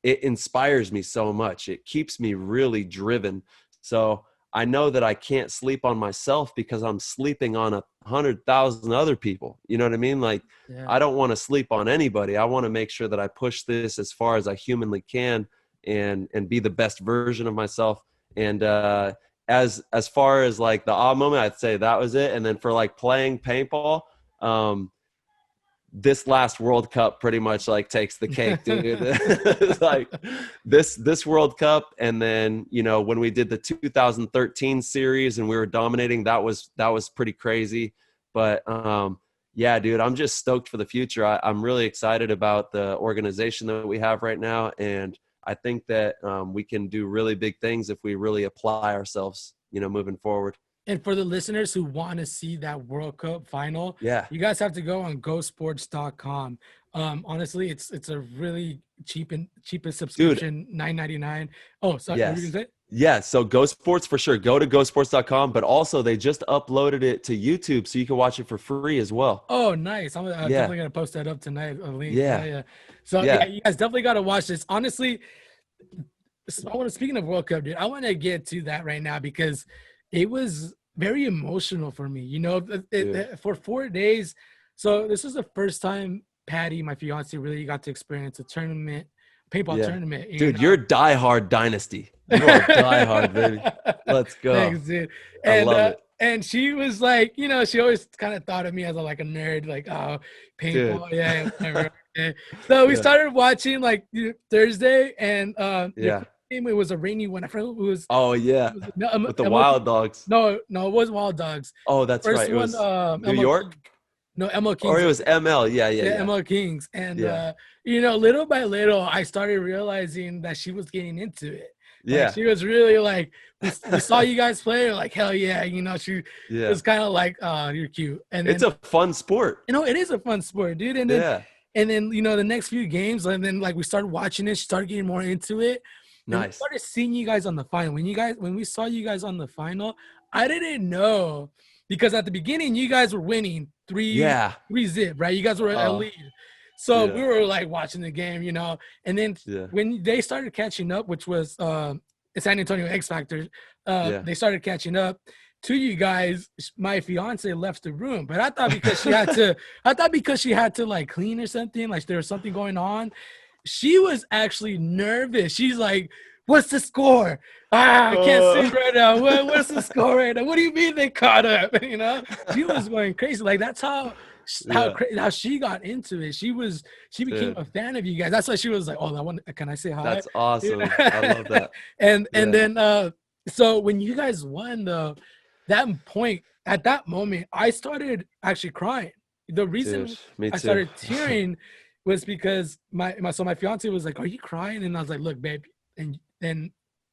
it inspires me so much. It keeps me really driven. So I know that I can't sleep on myself, because I'm sleeping on 100,000 other people. You know what I mean? Like, I don't want to sleep on anybody. I want to make sure that I push this as far as I humanly can, and be the best version of myself. And as far as like the awe moment, I'd say that was it. And then for like playing paintball, this last World Cup pretty much like takes the cake, dude. It's like this World Cup, and then when we did the 2013 series and we were dominating, that was pretty crazy. But yeah, dude, I'm just stoked for the future. I'm really excited about the organization that we have right now, and I think that we can do really big things if we really apply ourselves, moving forward. And for the listeners who want to see that World Cup final, Yeah. you guys have to go on gosports.com. Honestly, it's a really cheapest subscription, $9.99. Oh, sorry. Yes. What were you gonna say? Yeah, so Go Sports for sure. Go to gosports.com, but also they just uploaded it to YouTube, so you can watch it for free as well. Oh, nice. I'm definitely going to post that up tonight, a link. Yeah. So, yeah, you guys definitely got to watch this. Honestly, speaking of World Cup, dude, I want to get to that right now, because it was very emotional for me, for 4 days. So this was the first time Patty, my fiance, really got to experience a paintball tournament. Dude, you're diehard Dynasty. You are diehard, baby. Let's go. Thanks, dude. I love it. and she was like, she always kind of thought of me as like a nerd, like, oh, Dude. paintball, yeah, whatever. Okay. So we Yeah. started watching like Thursday, and your Yeah. game, it was a rainy one. I forgot who it was. Oh yeah. It was With the ML Wild Dogs. No, no, it was Wild Dogs. Oh, The that's first right. It one, was New ML York, King. No, ML or Kings. it was ML. Yeah, yeah, Yeah, yeah. ML Kings. And Yeah. little by little, I started realizing that she was getting into it. Like Yeah. she was really like, we saw you guys play, we're like, hell yeah, she Yeah. was kind of like, oh, you're cute. And It's then, a fun sport. it is a fun sport, dude. Yeah. And then, the next few games, and then like we started watching it, she started getting more into it. And we Nice. started seeing you guys on the final. When we saw you guys on the final, I didn't know, because at the beginning you guys were winning Yeah. 3-0, right? You guys were a lead. So Yeah. we were like watching the game, and then Yeah. when they started catching up, which was San Antonio X Factor, Yeah. they started catching up to you guys. My fiance left the room, but I thought because she had to like clean or something, like there was something going on. She was actually nervous. She's like, "What's the score? I can't see right now. What's the score right now? What do you mean they caught up?" She was going crazy. Like that's how she got into it. She became a fan of you guys. That's why she was like, "Oh, can I say hi?" That's awesome. I love that. And then so when you guys won, though, at that moment, I started actually crying. The reason Dude, me I too. started tearing was because my fiance was like, "Are you crying?" And I was like, "Look, babe, and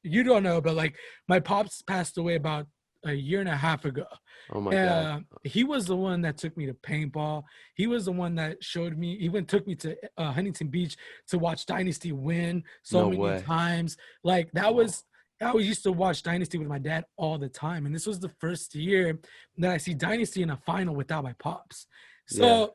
you don't know, but like my pops passed away about a year and a half ago. Oh my God. He was the one that took me to paintball. He was the one that showed me. Took me to Huntington Beach to watch Dynasty win so No many way. times. Like that was. I used to watch Dynasty with my dad all the time, and this was the first year that I see Dynasty in a final without my pops. So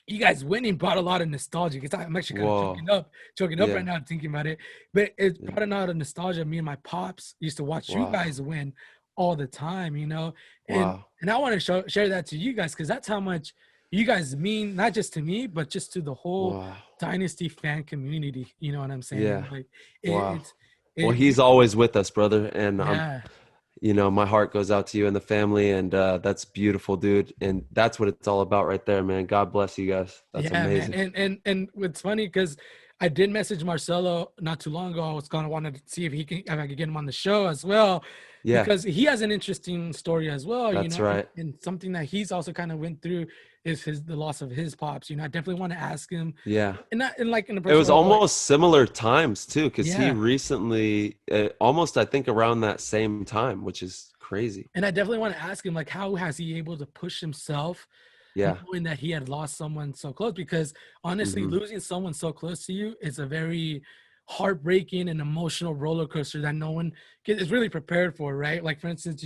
you guys winning brought a lot of nostalgia, because I'm actually kind of choking up right now thinking about it. But it brought a lot of nostalgia. Me and my pops used to watch you guys win all the time, and I want to share that to you guys, because that's how much you guys mean, not just to me, but just to the whole Dynasty fan community. You know what I'm saying? Yeah. Like Well, he's always with us, brother, and yeah. my heart goes out to you and the family, and that's beautiful, dude. And that's what it's all about right there, man. God bless you guys. That's amazing. Man. And it's funny because I did message Marcelo not too long ago. I was kind of wanted to see if I could get him on the show as well. Yeah. Because he has an interesting story as well. That's right. And something that he's also kind of went through is the loss of his pops. I definitely want to ask him. Yeah. And it was almost similar times too, because he recently, almost I think around that same time, which is crazy. And I definitely want to ask him, like, how has he able to push himself? Knowing that he had lost someone so close, because honestly, losing someone so close to you is a very heartbreaking and emotional roller coaster that no one is really prepared for, right? Like, for instance,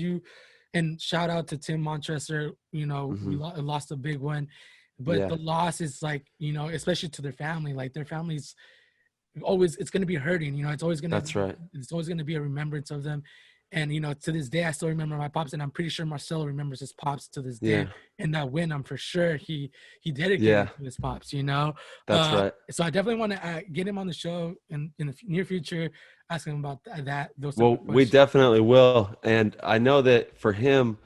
and shout out to Tim Montressor, we lost a big one, but the loss is like, especially to their family, like their families always, it's going to be hurting, it's always going to, that's right. It's always going to be a remembrance of them. And, to this day, I still remember my pops, and I'm pretty sure Marcelo remembers his pops to this day. And that win, I'm for sure he dedicated to his pops, That's right. So I definitely want to get him on the show in the near future, ask him about that. Well, we definitely will. And I know that for him,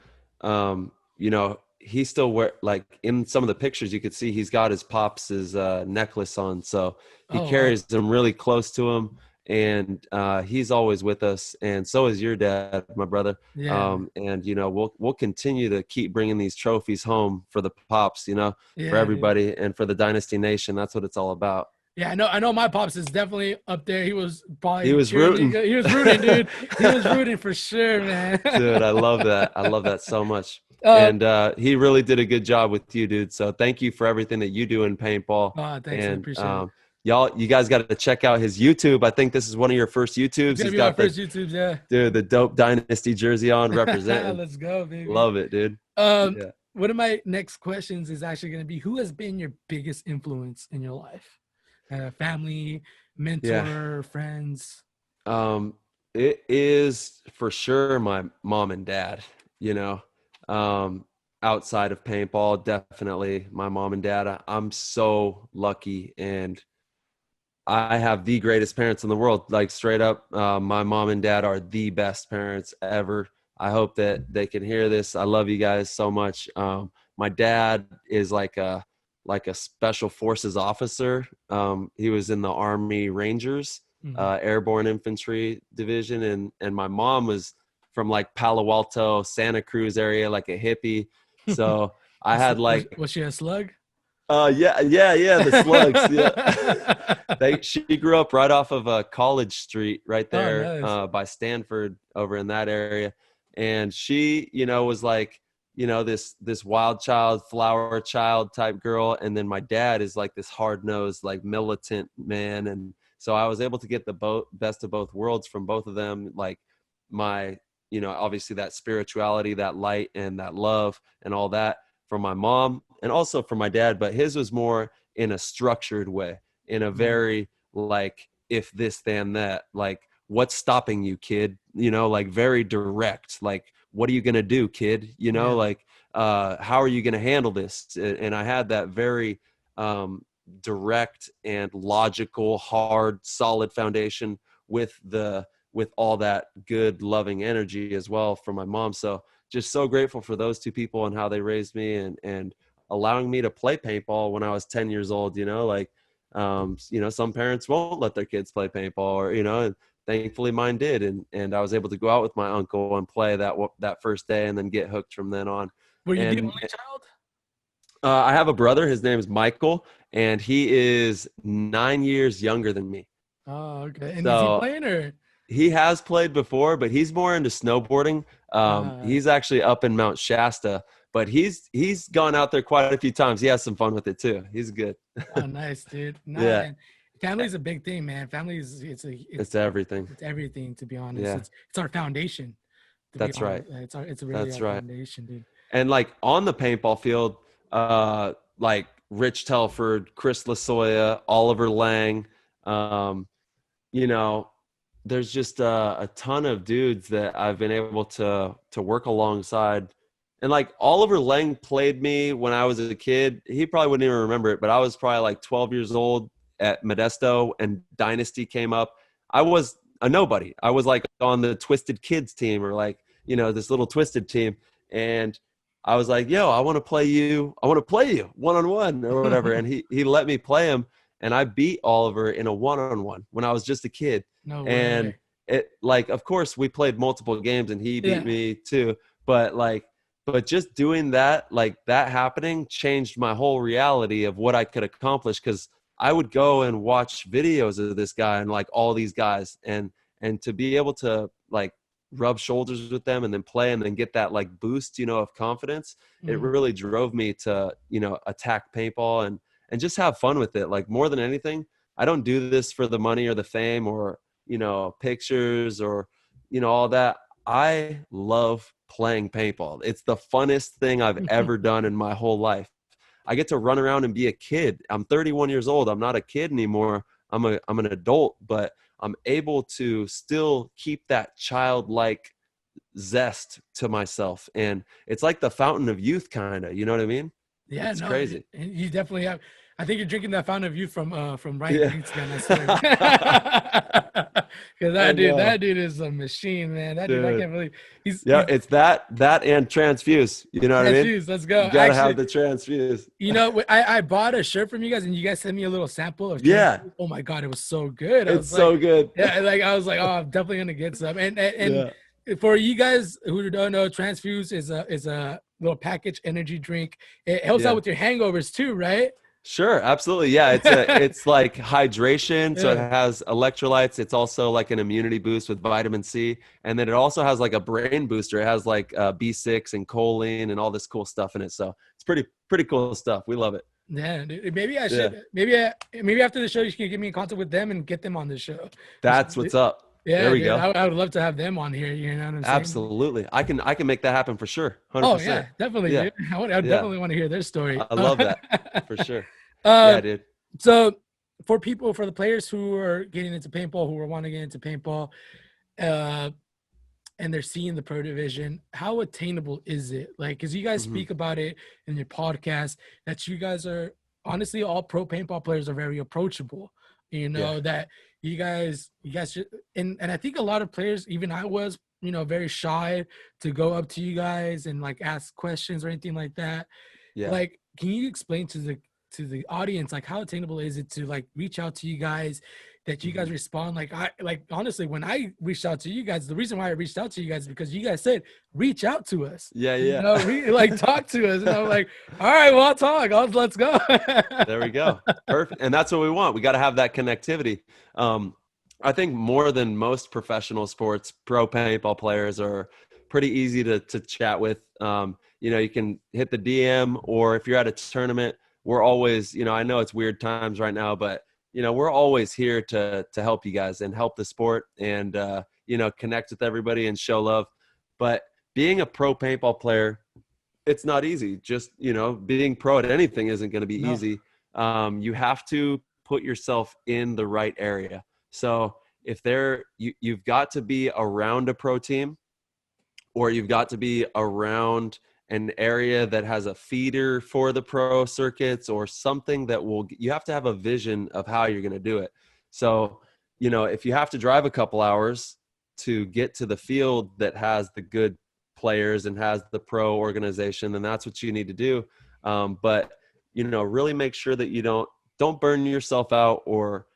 he still like in some of the pictures, you could see he's got his pops' necklace on. So he carries them really close to him. And he's always with us, and so is your dad, my brother. And we'll continue to keep bringing these trophies home for the pops, for everybody, and for the Dynasty Nation. That's what it's all about. Yeah, I know my pops is definitely up there. He was rooting. He was rooting, dude. He was rooting for sure, man. Dude, I love that. I love that so much. And he really did a good job with you, dude. So thank you for everything that you do in paintball. Thanks, I appreciate it. You guys got to check out his YouTube. I think this is one of your first YouTubes. He's got first YouTubes, yeah. Dude, the dope Dynasty jersey on, representing. Let's go, baby. Love it, dude. One of my next questions is actually going to be, who has been your biggest influence in your life? Family, mentor, friends? It is for sure my mom and dad, outside of paintball, definitely my mom and dad. I'm so lucky, and I have the greatest parents in the world. Like, straight up, my mom and dad are the best parents ever. I hope that they can hear this. I love you guys so much. My dad is like a special forces officer. He was in the Army Rangers, Mhm. Airborne Infantry Division, and my mom was from like Palo Alto, Santa Cruz area, like a hippie. So I had like, Was she a slug? yeah, the slugs. Yeah. She grew up right off of College Street, right Oh, there nice. by Stanford, over in that area. And she, was like, this wild child, flower child type girl. And then my dad is like this hard nosed, like militant man. And so I was able to get the best of both worlds from both of them. Like my, obviously that spirituality, that light, and that love, and all that from my mom, and also from my dad. But his was more in a structured way, in a Mhm. very like, if this then that, like, what's stopping you, kid? Like very direct, like, what are you gonna do, kid? Yeah. Like, how are you gonna handle this? And I had that very direct and logical, hard, solid foundation with all that good, loving energy as well from my mom. So just so grateful for those two people and how they raised me, and allowing me to play paintball when I was 10 years old. Like, some parents won't let their kids play paintball, or, and thankfully mine did. And I was able to go out with my uncle and play that first day, and then get hooked from then on. Were you the And only child? I have a brother. His name is Michael, and he is 9 years younger than me. Oh, okay. And is he So playing or? he has played before, but he's more into snowboarding. Uh, He's actually up in Mount Shasta, but he's gone out there quite a few times. He has some fun with it too. He's good. oh, nice, dude. Nah, Yeah, man. Family's a big thing, man. Family is it's everything. it's everything. To be honest, Yeah, it's our foundation. To be that's right. honest, it's really That's our right. foundation, dude. And like on the paintball field, like Rich Telford, Chris Lasoya, Oliver Lang, um, you know, there's just a ton of dudes that I've been able to work alongside. And like Oliver Lang played me when I was a kid. He probably wouldn't even remember it, but I was probably like 12 years old at Modesto, and Dynasty came up. I was a nobody. I was like on the Twisted Kids team, or like, this little Twisted team. And I was like, yo, I want to play you. I want to play you one-on-one or whatever. And he let me play him. And I beat Oliver in a one-on-one when I was just a kid. No And way. it, like, of course we played multiple games and he beat Yeah. me too. But just doing that, like that happening, changed my whole reality of what I could accomplish. Cause I would go and watch videos of this guy and like all these guys, and to be able to like rub shoulders with them and then play and then get that like boost, of confidence, it Mhm. really drove me to, attack paintball and just have fun with it. Like more than anything, I don't do this for the money or the fame or, pictures or, all that. I love playing paintball. It's the funnest thing I've ever done in my whole life. I get to run around and be a kid. I'm 31 years old. I'm not a kid anymore. I'm an adult, but I'm able to still keep that childlike zest to myself. And it's like the fountain of youth, kind of, you know what I mean? Yeah, It's no, crazy. you definitely have. I think you're drinking that fountain of youth from right Yeah. drinks, man. I swear. Because I that know, dude is a machine, man. That dude, I dude. can't believe Yeah, he's it's that and transfuse. You know what I mean? transfused. Let's go. You got to have Actually, the transfuse. I bought a shirt from you guys, and you guys sent me a little sample of Yeah, transfused. Oh my god, it was so good. I it's was like, so good. yeah, like I was like, oh, I'm definitely gonna get some. And Yeah. for you guys who don't know, transfuse is a little package energy drink. It helps out Yeah. with your hangovers too, right? Sure, absolutely. Yeah, it's like hydration, so it Yeah. has electrolytes. It's also like an immunity boost with vitamin C, and then it also has like a brain booster. It has like B6 and choline and all this cool stuff in it. So it's pretty cool stuff. We love it. Yeah, dude, maybe I Yeah, should. Maybe after the show, you can get me in contact with them and get them on the show. that's what's up. There Yeah, we dude, go. I would love to have them on here. You know what I'm saying? Absolutely, I can make that happen for sure. Oh 100%. yeah, definitely, Yeah, dude. I yeah. definitely want to hear their story. I love that for sure. Uh, Yeah, dude. so for the players who are getting into paintball, who are wanting to get into paintball, uh, and they're seeing the pro division, how attainable is it? Like, because you guys Mhm. speak about it in your podcast, that you guys are honestly all pro paintball players are very approachable. You Yeah. know that you guys should, and I think a lot of players, even I was very shy to go up to you guys and like ask questions or anything like that. Yeah. Like, can you explain to the audience like how attainable is it to like reach out to you guys, that you guys respond? Like, I like honestly, when I reached out to you guys, the reason why I reached out to you guys is because you guys said reach out to us, Yeah, yeah. like talk to us, and I'm like, all right, well, I'll talk. Let's go. There we go. Perfect. And that's what we want. We got to have that connectivity. I think more than most professional sports, pro paintball players are pretty easy to chat with. You can hit the DM, or if you're at a tournament, we're always, I know it's weird times right now, but we're always here to help you guys and help the sport and, connect with everybody and show love. But being a pro paintball player, it's not easy. Just, being pro at anything isn't going to be No. easy. You have to put yourself in the right area. So if you've got to be around a pro team, or you've got to be around an area that has a feeder for the pro circuits, or something that you have to have a vision of how you're going to do it. So, if you have to drive a couple hours to get to the field that has the good players and has the pro organization, then that's what you need to do. But really make sure that you don't burn yourself out, or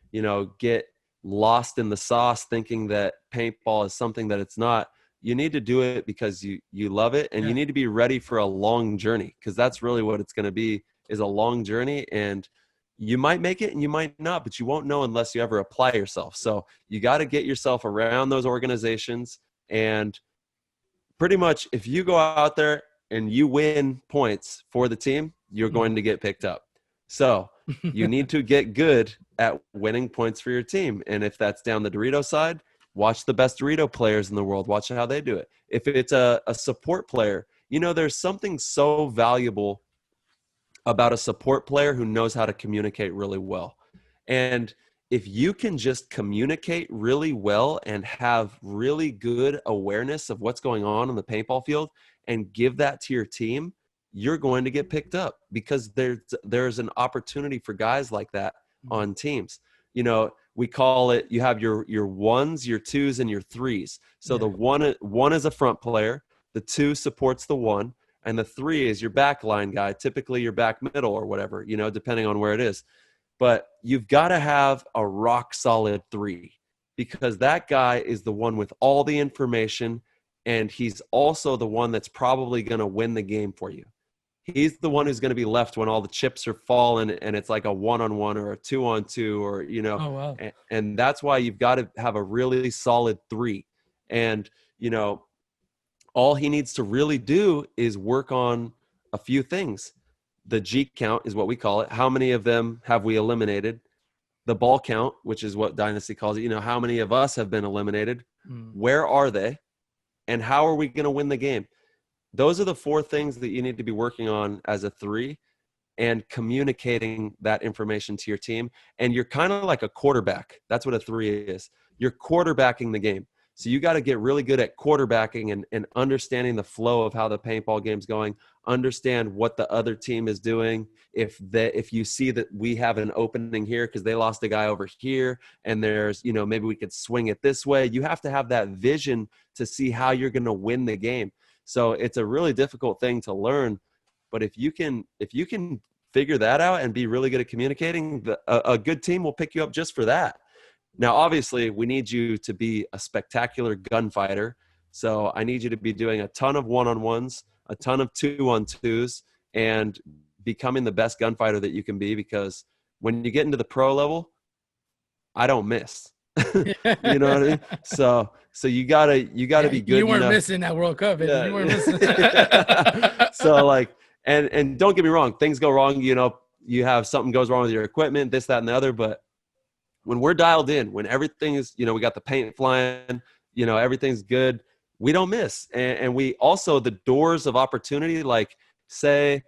get lost in the sauce thinking that paintball is something that it's not. You need to do it because you love it, and you need to be ready for a long journey, because that's really what it's going to be, is a long journey. And you might make it and you might not, but you won't know unless you ever apply yourself. So you got to get yourself around those organizations. And pretty much if you go out there and you win points for the team, you're going to get picked up. So you need to get good at winning points for your team. And if that's down the Dorito side, watch the best Dorito players in the world. Watch how they do it. If it's a support player, there's something so valuable about a support player who knows how to communicate really well. And if you can just communicate really well and have really good awareness of what's going on in the paintball field and give that to your team, you're going to get picked up, because there's an opportunity for guys like that on teams. We call it, you have your ones, your twos, and your threes. So the one is a front player, the two supports the one, and the three is your back line guy, typically your back middle or whatever, depending on where it is. But you've got to have a rock solid three, because that guy is the one with all the information, and he's also the one that's probably going to win the game for you. He's the one who's going to be left when all the chips are falling and it's like a 1-on-1 or a 2-on-2 or, Oh, wow. and that's why you've got to have a really solid three. And, all he needs to really do is work on a few things. The G count is what we call it. How many of them have we eliminated? The ball count, which is what Dynasty calls it. How many of us have been eliminated? Where are they? And how are we going to win the game? Those are the four things that you need to be working on as a three, and communicating that information to your team. And you're kind of like a quarterback. That's what a three is. You're quarterbacking the game. So you got to get really good at quarterbacking and understanding the flow of how the paintball game's going, understand what the other team is doing. If you see that we have an opening here because they lost a guy over here, and there's, maybe we could swing it this way. You have to have that vision to see how you're going to win the game. So it's a really difficult thing to learn, but if you can figure that out and be really good at communicating, a good team will pick you up just for that. Now, obviously, we need you to be a spectacular gunfighter. So I need you to be doing a ton of 1-on-1s, a ton of 2-on-2s, and becoming the best gunfighter that you can be, because when you get into the pro level, I don't miss. You know what I mean? So you gotta be good. You weren't enough. missing that World Cup, baby. Yeah. You weren't missing. So and don't get me wrong, things go wrong. You have something goes wrong with your equipment, this, that, and the other. But when we're dialed in, when everything is, we got the paint flying, everything's good, we don't miss. And we also, the doors of opportunity, like say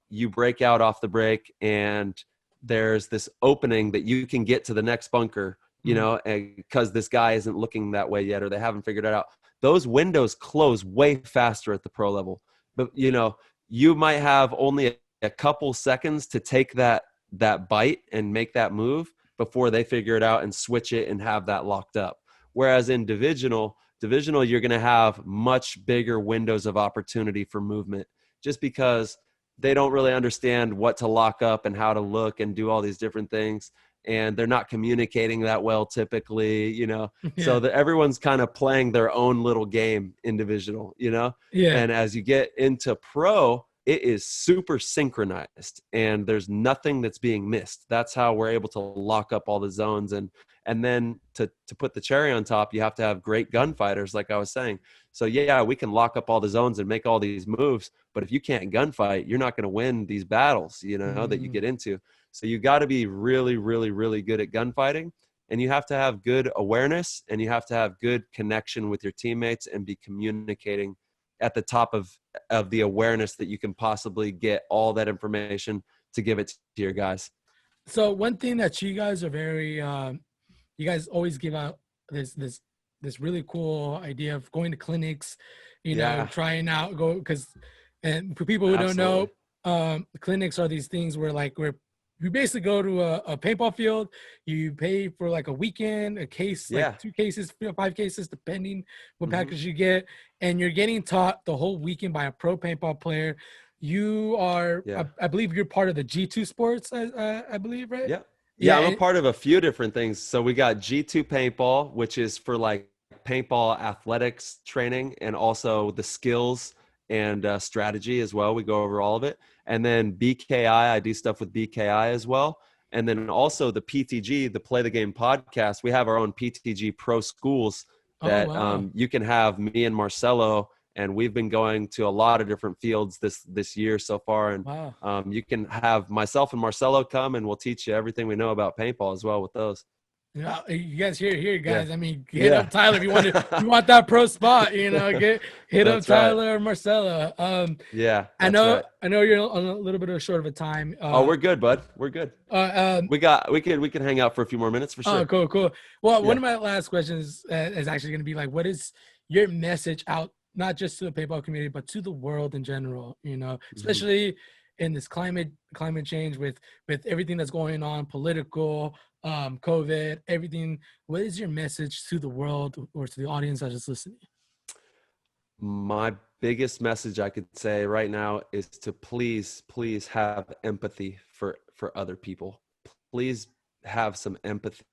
you break out off the break and there's this opening that you can get to the next bunker, because this guy isn't looking that way yet, or they haven't figured it out. Those windows close way faster at the pro level. But, you might have only a couple seconds to take that bite and make that move before they figure it out and switch it and have that locked up. Whereas in divisional, Divisional, you're going to have much bigger windows of opportunity for movement, just because they don't really understand what to lock up and how to look and do all these different things. And they're not communicating that well typically, Yeah. so that everyone's kind of playing their own little game in divisional. Yeah. And as you get into pro, it is super synchronized and there's nothing that's being missed. That's how we're able to lock up all the zones. And then to put the cherry on top, you have to have great gunfighters, like I was saying. So yeah, we can lock up all the zones and make all these moves, but if you can't gunfight, you're not going to win these battles, that you Mm. get into. So you got to be really, really, really good at gunfighting, and you have to have good awareness, and you have to have good connection with your teammates and be communicating at the top of the awareness that you can possibly get all that information to give it to your guys. So one thing that you guys are very, you guys always give out this really cool idea of going to clinics, Yeah, trying out because, and for people who don't know, absolutely. clinics are these things where you basically go to a paintball field, you pay for like a weekend, a case, like Yeah. 2 cases, 5 cases, depending what Mm-hmm. package you get, and you're getting taught the whole weekend by a pro paintball player. You are, Yeah. I believe you're part of the G2 Sports, I believe, right? Yeah. Yeah, Yeah. I'm a part of a few different things. So we got G2 paintball, which is for like paintball athletics training and also the skills and strategy as well. We go over all of it. And then BKI, I do stuff with BKI as well. And then also the PTG, the Play the Game podcast. We have our own PTG pro schools Oh, that wow. you can have me and Marcelo, and we've been going to a lot of different fields this year so far. And Wow. you can have myself and Marcelo come, and we'll teach you everything we know about paintball as well with those. Yeah, you guys here, Yeah. guys. I mean, hit Yeah. up Tyler if you want that pro spot. Hit up That's right. Tyler or Marcella. Yeah, I that's know right. I know you're on a little bit of short of a time. Oh, we're good, bud. We're good. Uh, um, We can hang out for a few more minutes for oh, sure. cool, cool. Well, one Yeah. of my last questions is actually going to be like, what is your message out, not just to the paintball community, but to the world in general? Mhm. Especially in this climate change with everything that's going on, political, COVID, everything. What is your message to the world or to the audience that's just listening? My biggest message I could say right now is to please, please have empathy for other people. Please have some empathy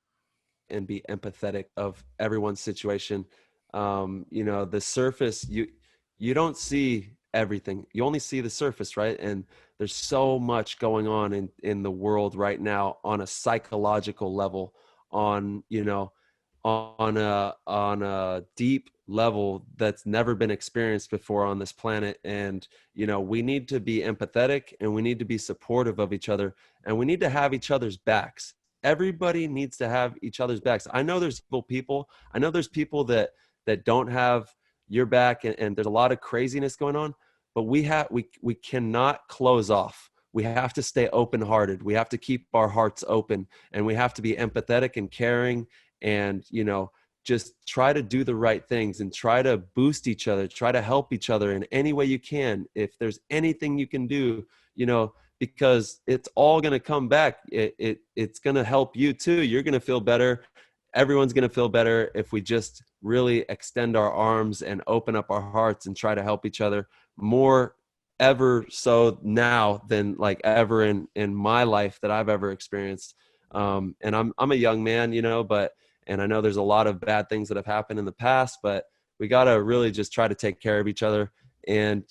and be empathetic of everyone's situation. The surface, you don't see everything. You only see the surface, right? And there's so much going on in the world right now on a psychological level, on on a deep level that's never been experienced before on this planet. And we need to be empathetic, and we need to be supportive of each other, and we need to have each other's backs. Everybody needs to have each other's backs. I know there's evil people. I know there's people that don't have your back, and there's a lot of craziness going on, but we cannot close off. We have to stay open-hearted. We have to keep our hearts open, and we have to be empathetic and caring, and just try to do the right things and try to boost each other, try to help each other in any way you can. If there's anything you can do, because it's all going to come back. It's going to help you too. You're going to feel better. Everyone's going to feel better if we just really extend our arms and open up our hearts and try to help each other more ever so now than like ever in my life that I've ever experienced. And I'm a young man, and I know there's a lot of bad things that have happened in the past, but we got to really just try to take care of each other and,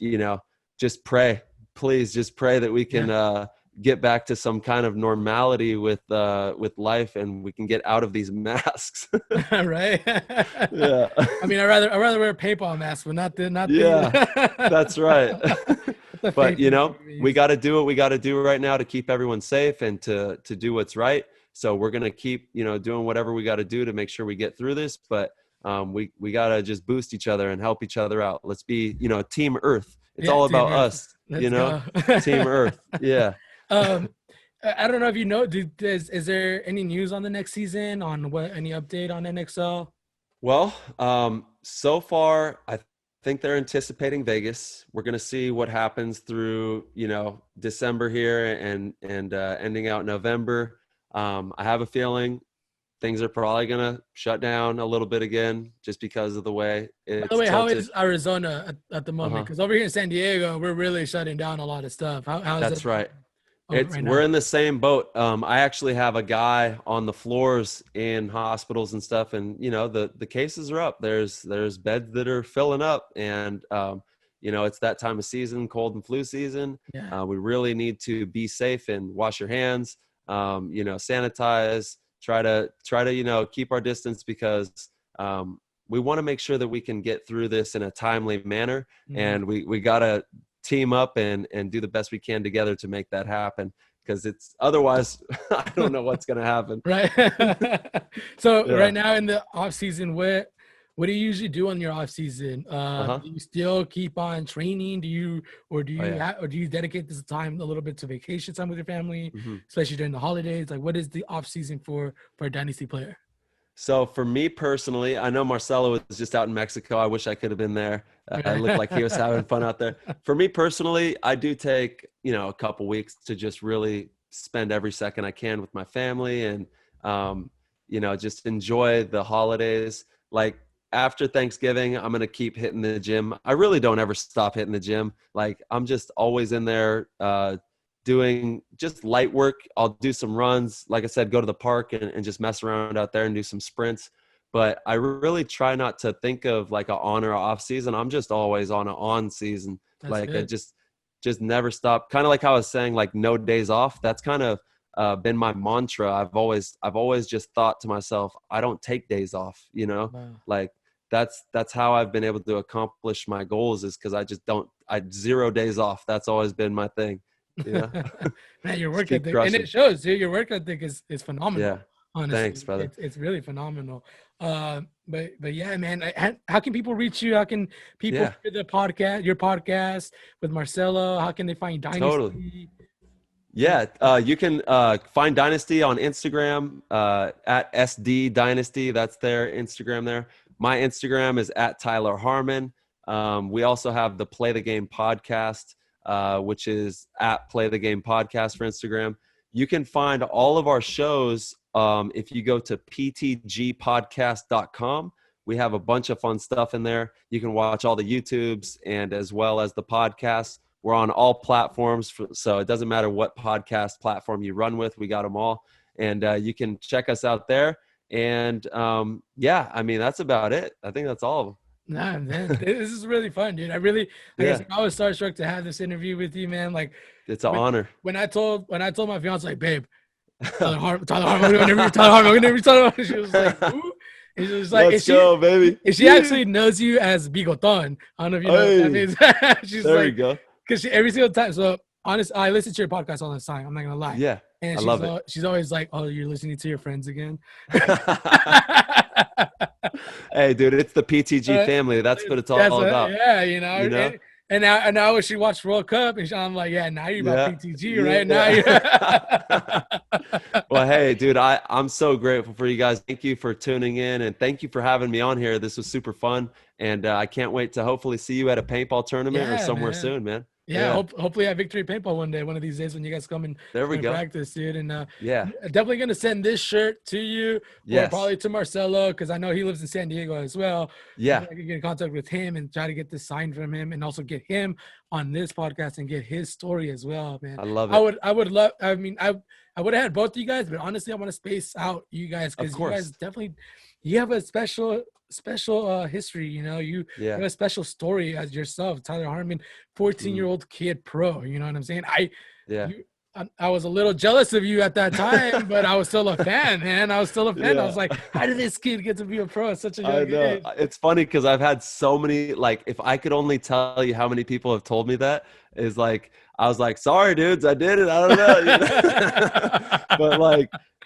just pray. Please just pray that we can get back to some kind of normality with life, and we can get out of these masks. Right. Yeah. I mean, I'd rather wear a paintball mask, but not Yeah, that's right. the But, fake ones we we use. got to do what we got to do right now to keep everyone safe and to do what's right. So we're going to keep, doing whatever we got to do to make sure we get through this. But we got to just boost each other and help each other out. Let's be, Team Earth. It's Yeah, all Team about Earth. us, Let's go. Team Earth. Yeah. um, I don't know if you know. Is there any news on the next season? Any update on NXL? Well, so far, I think they're anticipating Vegas. We're going to see what happens through, December here and ending out November. I have a feeling things are probably going to shut down a little bit again just because of the way By the it's way, how tilted. is Arizona at the moment? Uh-huh. Because over here in San Diego, we're really shutting down a lot of stuff. How's it That's right. over right We're now? in the same boat. I actually have a guy on the floors in hospitals and stuff, and the cases are up. There's beds that are filling up, and it's that time of season, cold and flu season. Yeah. We really need to be safe and wash your hands. Sanitize. Try to keep our distance because we want to make sure that we can get through this in a timely manner, and we gotta team up and do the best we can together to make that happen, because it's otherwise I don't know what's going to happen. Right. So Yeah. right now in the off season, what do you usually do on your off season? Uh-huh. Do you still keep on training? Do you Oh, yeah. or do you dedicate this time a little bit to vacation time with your family, Hmm. especially during the holidays? Like, what is the off season for a dynasty player? So for me personally, I know Marcelo was just out in Mexico. I wish I could have been there. It looked like he was having fun out there. For me personally, I do take, a couple weeks to just really spend every second I can with my family and, just enjoy the holidays. Like after Thanksgiving, I'm going to keep hitting the gym. I really don't ever stop hitting the gym. Like I'm just always in there, doing just light work. I'll do some runs. Like I said, go to the park and just mess around out there and do some sprints. But I really try not to think of like a on or off season. I'm just always on an on season. That's Like I good. just never stop. Kind of like how I was saying, like no days off. That's kind of been my mantra. I've always just thought to myself, I don't take days off, Wow. like that's how I've been able to accomplish my goals, is because I 0 days off. That's always been my thing. Yeah. Man, your Just work keep ethic, and it crushing. shows, dude. Your work ethic is Yeah. phenomenal. Thanks, Honestly, brother. it's really phenomenal. But yeah, man. How can people reach you? How can people Yeah, hear your podcast with Marcelo? How can they find totally. Dynasty? Yeah. You can find Dynasty on Instagram at SD Dynasty. That's their Instagram there. My Instagram is at Tyler Harmon. We also have the Play the Game podcast, which is at Play the Game podcast for Instagram. You can find all of our shows if you go to ptgpodcast.com. We have a bunch of fun stuff in there. You can watch all the YouTubes and as well as the podcasts. We're on all platforms, so it doesn't matter what podcast platform you run with. We got them all, and you can check us out there. And yeah, I mean that's about it. I think that's all of Nah, man, them. this is really fun, dude. Like I Yeah, said, I was starstruck to have this interview with you, man. Like it's an when honor. when I told my fiance, like, babe, Tyler Harmon, I'm gonna interview Tyler Harmon, I'm gonna interview Tyler Harmon. She was like, who? And she was like, Let's go, baby. she actually knows you as Bigoton. I don't know if you know what that means. She's There we like, go. because every single time. So honest, I listen to your podcast all the time. I'm not gonna lie. Yeah, And I love it. she's always like, "Oh, you're listening to your friends again." Hey, dude, it's the PTG family. That's what it's all about. Yeah, You know? and now when she watched World Cup, and I'm like, yeah, now you're about Yeah. PTG, right? Now you're Well, hey, dude, I'm so grateful for you guys. Thank you for tuning in, and thank you for having me on here. This was super fun, and I can't wait to hopefully see you at a paintball tournament or Yeah, somewhere man. soon, man. Yeah, hopefully at Victory Paintball one day, one of these days when you guys come and There we go. practice, dude. And Yeah. definitely gonna send this shirt to you, or Yes. probably to Marcelo, because I know he lives in San Diego as well. Yeah. I can get in contact with him and try to get this signed from him, and also get him on this podcast and get his story as well, man. I love it. I would love. I mean, I would have had both of you guys, but honestly, I want to space out you guys, because you guys definitely have a special history. You have a special story as yourself, Tyler Harmon, 14-year-old kid pro. You know what I'm saying? I was a little jealous of you at that time, but I was still a fan, man. I was still a fan. I was like, how did this kid get to be a pro at such a young age? It's funny because I've had so many, like, if I could only tell you how many people have told me that, is like, I was like, sorry, dudes, I did it. I don't know. But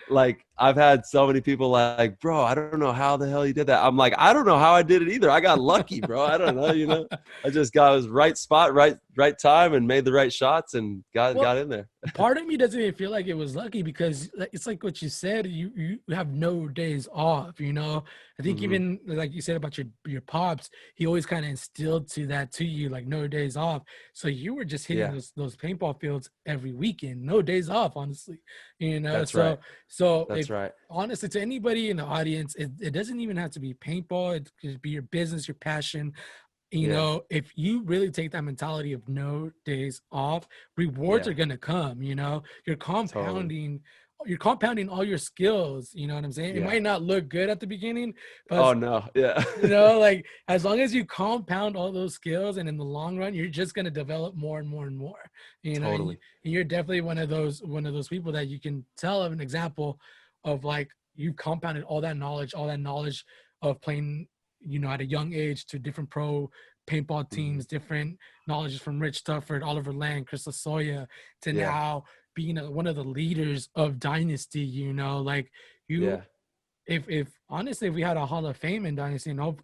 like I've had so many people like, bro, I don't know how the hell you did that. I'm like, I don't know how I did it either. I got lucky, bro. I don't know, I was right spot, right right time and made the right shots and got in there. Part of me doesn't even feel like it was lucky because it's like what you said, you have no days off, you know. I think even like you said about your pops, he always kind of instilled to you, like no days off. So you were just hitting those paintball fields every weekend, no days off, honestly, you know. That's right. So That's right. Honestly, to anybody in the audience, it doesn't even have to be paintball. It could be your business, your passion. You know, if you really take that mentality of no days off, rewards are gonna come. You know, you're compounding all your skills. You know what I'm saying? It might not look good at the beginning, but you know, like as long as you compound all those skills, and in the long run, you're just gonna develop more and more and more. You know, and you're definitely one of those people that you can tell of an example of, like, you compounded all that knowledge of playing, you know, at a young age, to different pro paintball teams, different knowledges from Rich Tufford, Oliver Lang, Chris Lasoya, to now being one of the leaders of Dynasty. You know, like if honestly, if we had a Hall of Fame in Dynasty, a Hall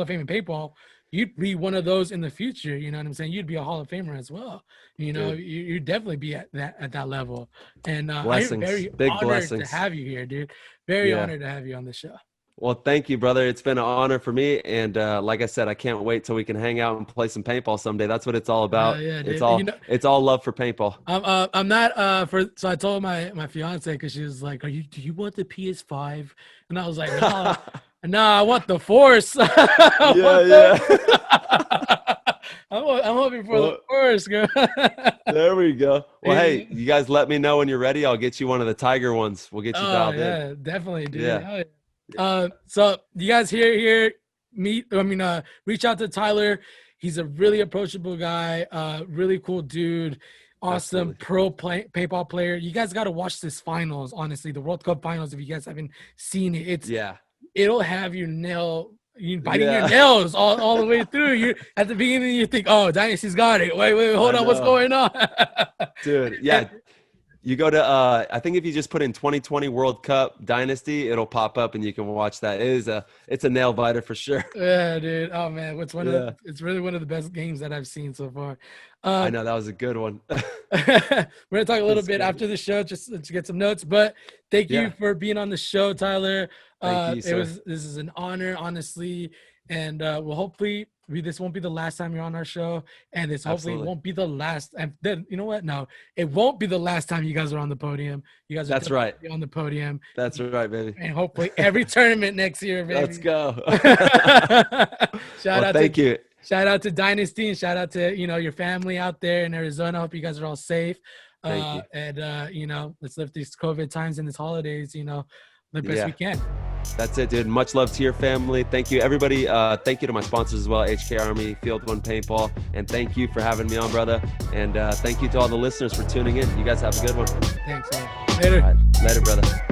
of Fame in paintball, you'd be one of those in the future. You know what I'm saying? You'd be a Hall of Famer as well. You know, you'd definitely be at that level. And I'm very honored to have you here, dude. Very honored to have you on the show. Well, thank you, brother. It's been an honor for me. And like I said, I can't wait till we can hang out and play some paintball someday. That's what it's all about. It's all love for paintball. I'm not so I told my fiance, because she was like, do you want the PS5? And I was like, no, I want the Force. I'm hoping for the Force, girl. There we go. Well, hey, you guys let me know when you're ready. I'll get you one of the Tiger ones. We'll get you dialed in. Yeah, definitely, dude. So you guys reach out to Tyler. He's a really approachable guy, really cool dude, awesome paintball player. You guys got to watch this finals, honestly, the World Cup finals. If you guys haven't seen it, it'll have you biting your nails all the way through. You at the beginning, you think, oh, Dynasty's got it. Wait, hold on, what's going on? Dude, you go to I think if you just put in 2020 World Cup Dynasty, it'll pop up and you can watch that. It's a nail biter for sure. Yeah, dude. Oh man, it's really one of the best games that I've seen so far. I know, that was a good one. We're gonna talk a little bit after the show just to get some notes, but thank you for being on the show, Tyler. Thank you, sir. This is an honor, honestly, and well, hopefully this won't be the last time you're on our show, and this hopefully won't be the last. And then, you know what? No, it won't be the last time you guys are on the podium. You guys are on the podium. That's right, baby. And hopefully every tournament next year, baby. Let's go. Shout out to Dynasty, and shout out to your family out there in Arizona. I hope you guys are all safe. Thank you. And let's live these COVID times and these holidays, the best we can. That's it, dude. Much love to your family. Thank you, everybody. Thank you to my sponsors as well, HK Army, Field One Paintball, and thank you for having me on, brother. And thank you to all the listeners for tuning in. You guys have a good one. Thanks, man. Later. All right. Later, brother.